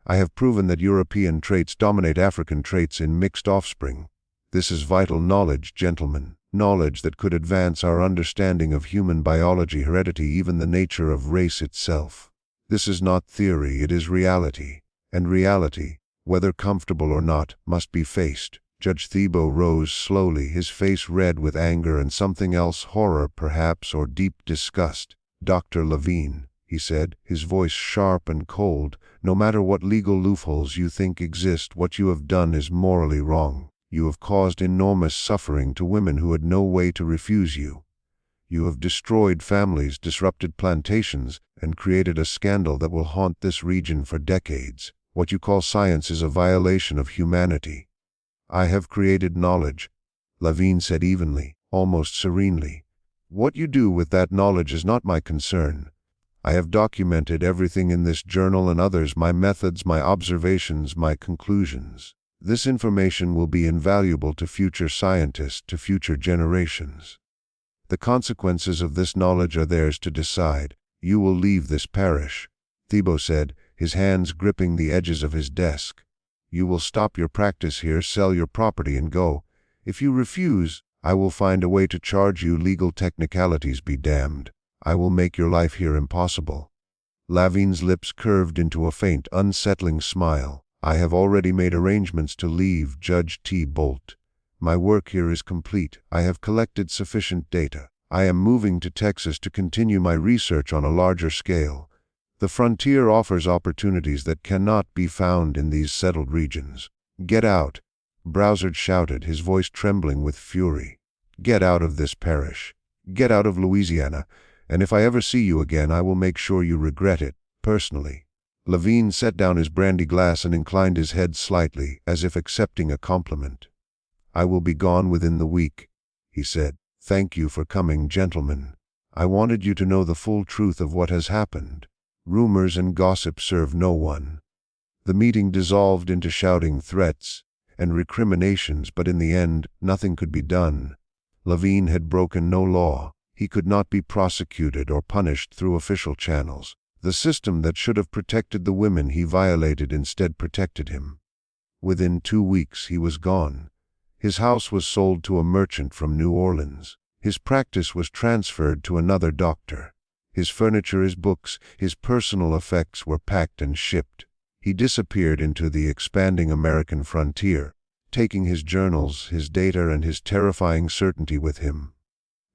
I have proven that European traits dominate African traits in mixed offspring. This is vital knowledge, gentlemen. Knowledge that could advance our understanding of human biology, heredity, even the nature of race itself. This is not theory, it is reality. And reality, whether comfortable or not, must be faced. Judge Thibault rose slowly, his face red with anger and something else, horror perhaps, or deep disgust. Dr. Levine, he said, his voice sharp and cold, no matter what legal loopholes you think exist, what you have done is morally wrong. You have caused enormous suffering to women who had no way to refuse you. You have destroyed families, disrupted plantations, and created a scandal that will haunt this region for decades. What you call science is a violation of humanity. I have created knowledge, Levine said evenly, almost serenely. What you do with that knowledge is not my concern. I have documented everything in this journal and others, my methods, my observations, my conclusions. This information will be invaluable to future scientists, to future generations. The consequences of this knowledge are theirs to decide. You will leave this parish, Thibault said, his hands gripping the edges of his desk. You will stop your practice here, sell your property and go. If you refuse, I will find a way to charge you. Legal technicalities be damned. I will make your life here impossible. Levine's lips curved into a faint, unsettling smile. I have already made arrangements to leave, Judge T. Bolt. My work here is complete. I have collected sufficient data. I am moving to Texas to continue my research on a larger scale. The frontier offers opportunities that cannot be found in these settled regions. Get out, Browsard shouted, his voice trembling with fury. Get out of this parish. Get out of Louisiana, and if I ever see you again, I will make sure you regret it, personally. Levine set down his brandy glass and inclined his head slightly, as if accepting a compliment. I will be gone within the week, he said. Thank you for coming, gentlemen. I wanted you to know the full truth of what has happened. Rumors and gossip serve no one. The meeting dissolved into shouting threats and recriminations, but in the end, nothing could be done. Levine had broken no law. He could not be prosecuted or punished through official channels. The system that should have protected the women he violated instead protected him. Within 2 weeks he was gone. His house was sold to a merchant from New Orleans. His practice was transferred to another doctor. His furniture, his books, his personal effects were packed and shipped. He disappeared into the expanding American frontier, taking his journals, his data, and his terrifying certainty with him.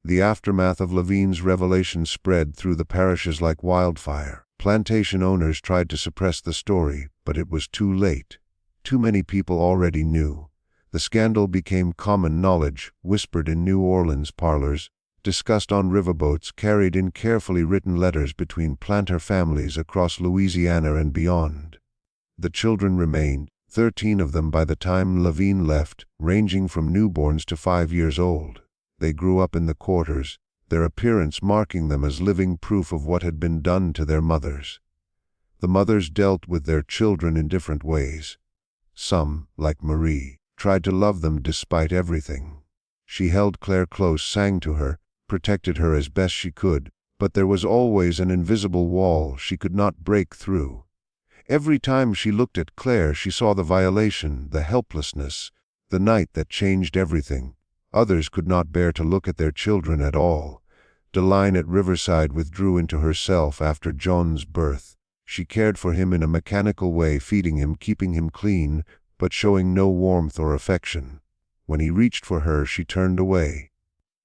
The aftermath of Levine's revelation spread through the parishes like wildfire. Plantation owners tried to suppress the story, but it was too late. Too many people already knew. The scandal became common knowledge, whispered in New Orleans parlors, discussed on riverboats, carried in carefully written letters between planter families across Louisiana and beyond. The children remained, 13 of them by the time Levine left, ranging from newborns to 5 years old. They grew up in the quarters, their appearance marking them as living proof of what had been done to their mothers. The mothers dealt with their children in different ways. Some, like Marie, tried to love them despite everything. She held Claire close, sang to her, protected her as best she could, but there was always an invisible wall she could not break through. Every time she looked at Claire, she saw the violation, the helplessness, the night that changed everything. Others could not bear to look at their children at all. Deline at Riverside withdrew into herself after John's birth. She cared for him in a mechanical way, feeding him, keeping him clean, but showing no warmth or affection. When he reached for her, she turned away.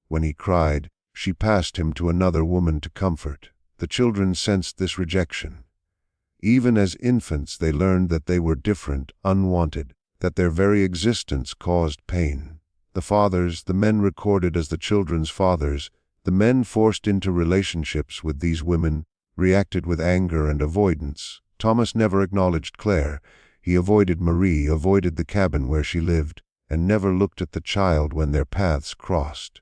When he cried, she passed him to another woman to comfort. The children sensed this rejection. Even as infants, they learned that they were different, unwanted, that their very existence caused pain. The fathers, the men recorded as the children's fathers, the men forced into relationships with these women, reacted with anger and avoidance. Thomas never acknowledged Claire. He avoided Marie, avoided the cabin where she lived, and never looked at the child when their paths crossed.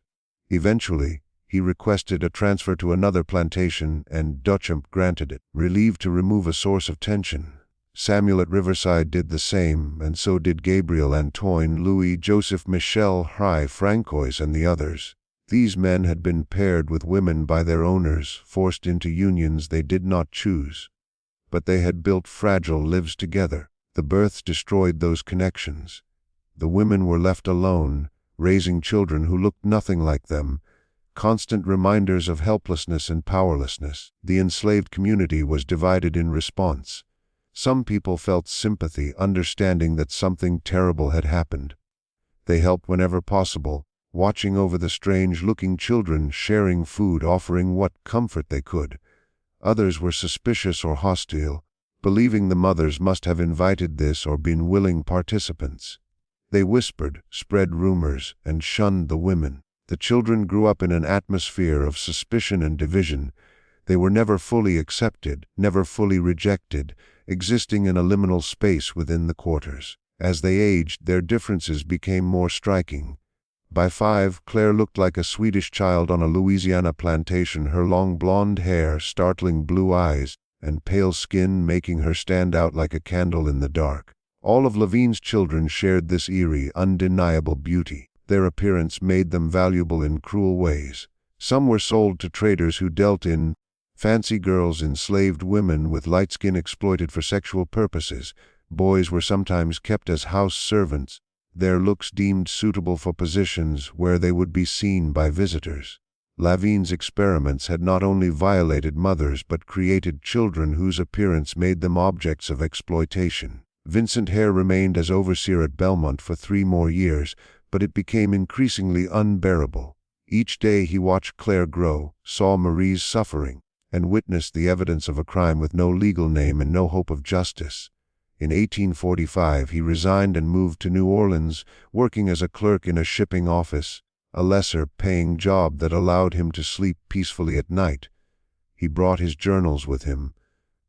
Eventually, he requested a transfer to another plantation, and Duchamp granted it, relieved to remove a source of tension. Samuel at Riverside did the same, and so did Gabriel Antoine, Louis, Joseph, Michel, Hry, Francois, and the others. These men had been paired with women by their owners, forced into unions they did not choose. But they had built fragile lives together. The births destroyed those connections. The women were left alone, raising children who looked nothing like them, constant reminders of helplessness and powerlessness. The enslaved community was divided in response. Some people felt sympathy, understanding that something terrible had happened. They helped whenever possible, watching over the strange-looking children, sharing food, offering what comfort they could. Others were suspicious or hostile, believing the mothers must have invited this or been willing participants. They whispered, spread rumors, and shunned the women. The children grew up in an atmosphere of suspicion and division. They were never fully accepted, never fully rejected, existing in a liminal space within the quarters. As they aged, their differences became more striking. By 5, Claire looked like a Swedish child on a Louisiana plantation, her long blonde hair, startling blue eyes, and pale skin making her stand out like a candle in the dark. All of Levine's children shared this eerie, undeniable beauty. Their appearance made them valuable in cruel ways. Some were sold to traders who dealt in fancy girls, enslaved women with light skin exploited for sexual purposes. Boys were sometimes kept as house servants, their looks deemed suitable for positions where they would be seen by visitors. Levine's experiments had not only violated mothers but created children whose appearance made them objects of exploitation. Vincent Hare remained as overseer at Belmont for 3 more years, but it became increasingly unbearable. Each day he watched Claire grow, saw Marie's suffering, and witnessed the evidence of a crime with no legal name and no hope of justice. In 1845 he resigned and moved to New Orleans, working as a clerk in a shipping office, a lesser-paying job that allowed him to sleep peacefully at night. He brought his journals with him,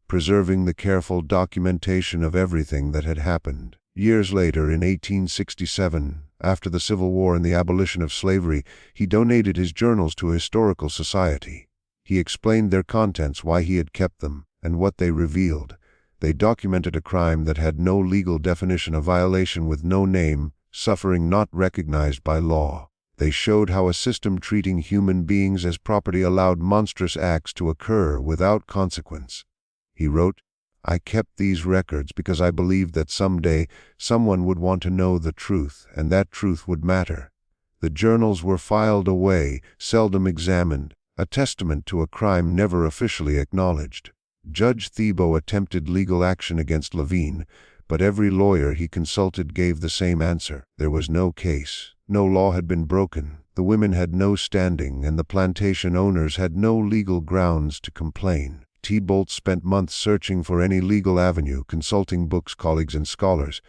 preserving the careful documentation of everything that had happened. Years later, in 1867, after the Civil War and the abolition of slavery, he donated his journals to a historical society. He explained their contents, why he had kept them, and what they revealed. They documented a crime that had no legal definition, a violation with no name, suffering not recognized by law. They showed how a system treating human beings as property allowed monstrous acts to occur without consequence. He wrote, "I kept these records because I believed that someday someone would want to know the truth, and that truth would matter." The journals were filed away, seldom examined, a testament to a crime never officially acknowledged. Judge Thibault attempted legal action against Levine, but every lawyer he consulted gave the same answer. There was no case. No law had been broken. The women had no standing, and the plantation owners had no legal grounds to complain. Thibault spent months searching for any legal avenue, consulting books, colleagues, and scholars,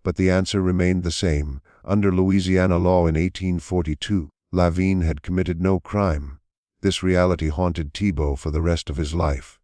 but the answer remained the same. Under Louisiana law in 1842, Levine had committed no crime. This reality haunted Thibault for the rest of his life.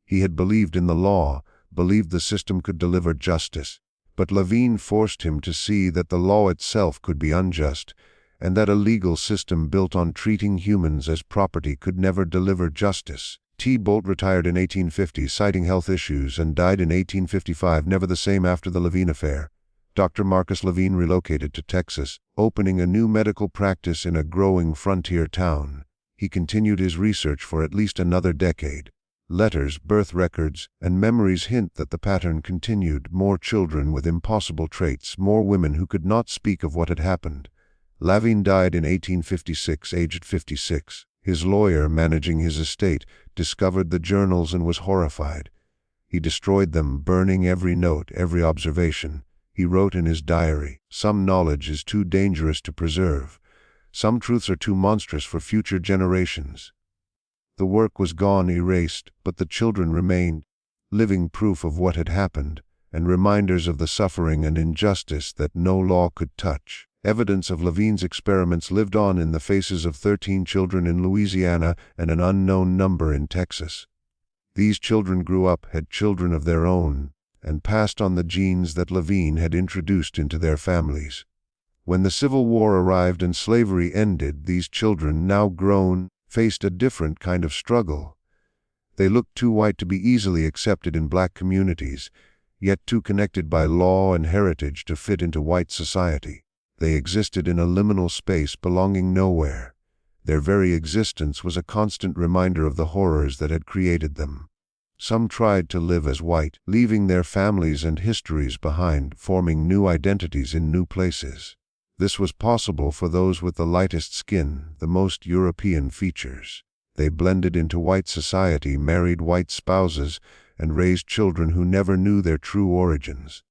He had believed in the law, believed the system could deliver justice, but Levine forced him to see that the law itself could be unjust, and that a legal system built on treating humans as property could never deliver justice. Thibault retired in 1850, citing health issues, and died in 1855, never the same after the Levine affair. Dr. Marcus Levine relocated to Texas, opening a new medical practice in a growing frontier town. He continued his research for at least another decade. Letters, birth records, and memories hint that the pattern continued: more children with impossible traits, more women who could not speak of what had happened. Levine died in 1856, aged 56. His lawyer, managing his estate, discovered the journals and was horrified. He destroyed them, burning every note, every observation. He wrote in his diary, "Some knowledge is too dangerous to preserve. Some truths are too monstrous for future generations." The work was gone, erased, but the children remained, living proof of what had happened, and reminders of the suffering and injustice that no law could touch. Evidence of Levine's experiments lived on in the faces of 13 children in Louisiana and an unknown number in Texas. These children grew up, had children of their own, and passed on the genes that Levine had introduced into their families. When the Civil War arrived and slavery ended, these children, now grown, faced a different kind of struggle. They looked too white to be easily accepted in black communities, yet too connected by law and heritage to fit into white society. They existed in a liminal space, belonging nowhere. Their very existence was a constant reminder of the horrors that had created them. Some tried to live as white, leaving their families and histories behind, forming new identities in new places. This was possible for those with the lightest skin, the most European features. They blended into white society, married white spouses, and raised children who never knew their true origins.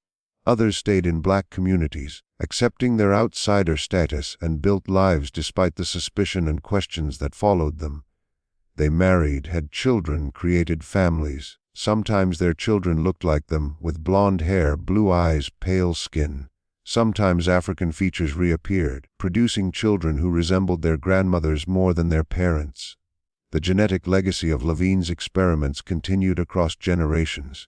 Others stayed in black communities, accepting their outsider status, and built lives despite the suspicion and questions that followed them. They married, had children, created families. Sometimes their children looked like them, with blonde hair, blue eyes, pale skin. Sometimes African features reappeared, producing children who resembled their grandmothers more than their parents. The genetic legacy of Levine's experiments continued across generations.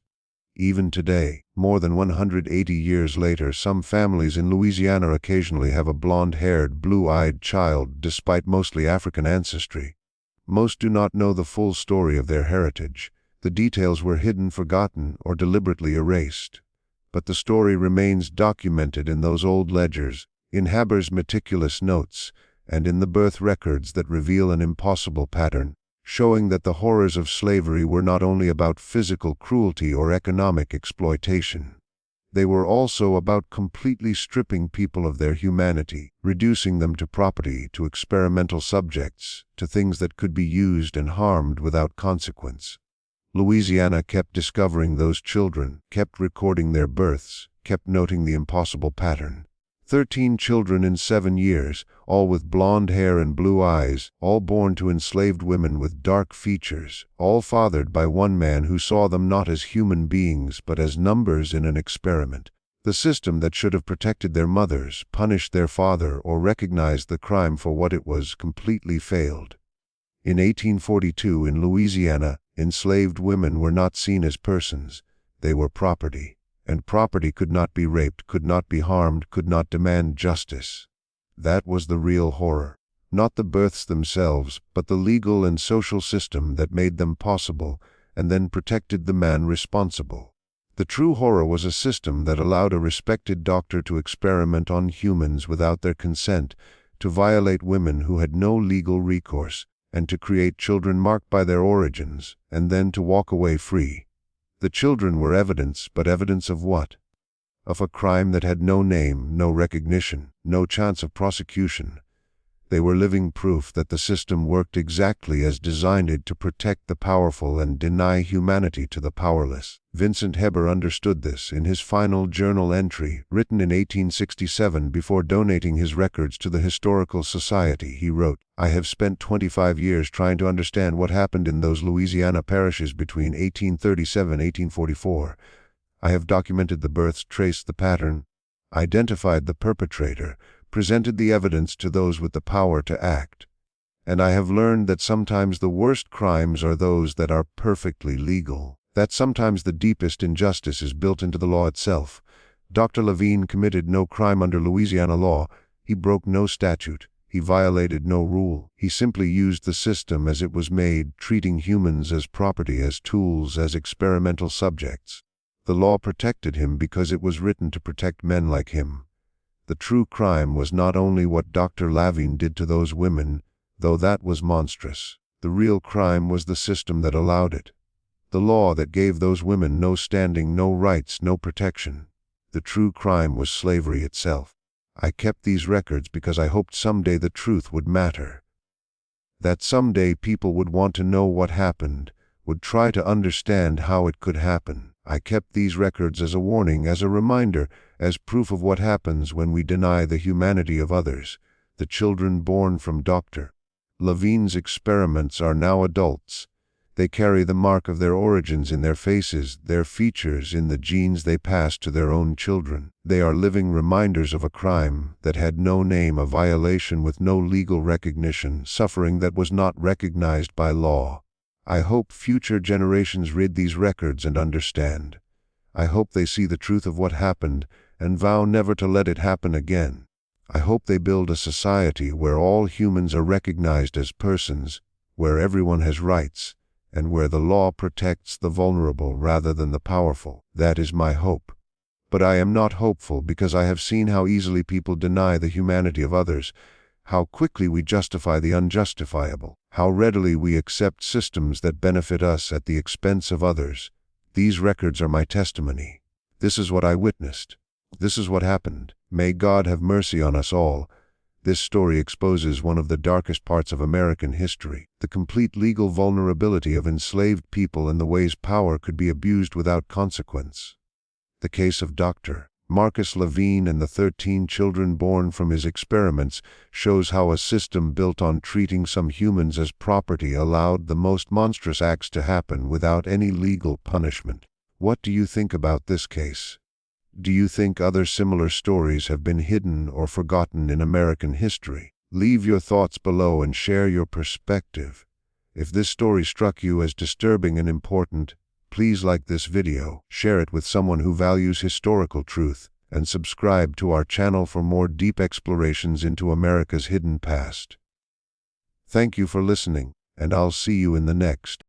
Even today, more than 180 years later, some families in Louisiana occasionally have a blonde-haired, blue-eyed child despite mostly African ancestry. Most do not know the full story of their heritage. The details were hidden, forgotten, or deliberately erased. But the story remains documented in those old ledgers, in Haber's meticulous notes, and in the birth records that reveal an impossible pattern, showing that the horrors of slavery were not only about physical cruelty or economic exploitation. They were also about completely stripping people of their humanity, reducing them to property, to experimental subjects, to things that could be used and harmed without consequence. Louisiana kept discovering those children, kept recording their births, kept noting the impossible pattern. 13 children in 7 years, all with blonde hair and blue eyes, all born to enslaved women with dark features, all fathered by one man who saw them not as human beings but as numbers in an experiment. The system that should have protected their mothers, punished their father, or recognized the crime for what it was, completely failed. In 1842 in Louisiana, enslaved women were not seen as persons, they were property. And property could not be raped, could not be harmed, could not demand justice. That was the real horror. Not the births themselves, but the legal and social system that made them possible and then protected the man responsible. The true horror was a system that allowed a respected doctor to experiment on humans without their consent, to violate women who had no legal recourse, and to create children marked by their origins, and then to walk away free. The children were evidence, but evidence of what? Of a crime that had no name, no recognition, no chance of prosecution. They were living proof that the system worked exactly as designed, to protect the powerful and deny humanity to the powerless. Vincent Heber understood this in his final journal entry, written in 1867 before donating his records to the Historical Society. He wrote, "I have spent 25 years trying to understand what happened in those Louisiana parishes between 1837 and 1844. I have documented the births, traced the pattern, identified the perpetrator, presented the evidence to those with the power to act. And I have learned that sometimes the worst crimes are those that are perfectly legal, that sometimes the deepest injustice is built into the law itself. Dr. Levine committed no crime under Louisiana law. He broke no statute. He violated no rule. He simply used the system as it was made, treating humans as property, as tools, as experimental subjects. The law protected him because it was written to protect men like him. The true crime was not only what Dr. Levine did to those women, though that was monstrous. The real crime was the system that allowed it. The law that gave those women no standing, no rights, no protection. The true crime was slavery itself. I kept these records because I hoped someday the truth would matter. That someday people would want to know what happened, would try to understand how it could happen. I kept these records as a warning, as a reminder, as proof of what happens when we deny the humanity of others, the children born from Dr. Levine's experiments are now adults. They carry the mark of their origins in their faces, their features, in the genes they pass to their own children. They are living reminders of a crime that had no name, a violation with no legal recognition, suffering that was not recognized by law. I hope future generations read these records and understand. I hope they see the truth of what happened and vow never to let it happen again. I hope they build a society where all humans are recognized as persons, where everyone has rights, and where the law protects the vulnerable rather than the powerful. That is my hope. But I am not hopeful because I have seen how easily people deny the humanity of others, how quickly we justify the unjustifiable, how readily we accept systems that benefit us at the expense of others. These records are my testimony. This is what I witnessed. This is what happened. May God have mercy on us all. This story exposes one of the darkest parts of American history, the complete legal vulnerability of enslaved people and the ways power could be abused without consequence. The case of Dr. Marcus Levine and the 13 children born from his experiments shows how a system built on treating some humans as property allowed the most monstrous acts to happen without any legal punishment. What do you think about this case? Do you think other similar stories have been hidden or forgotten in American history? Leave your thoughts below and share your perspective. If this story struck you as disturbing and important, please like this video, share it with someone who values historical truth, and subscribe to our channel for more deep explorations into America's hidden past. Thank you for listening, and I'll see you in the next.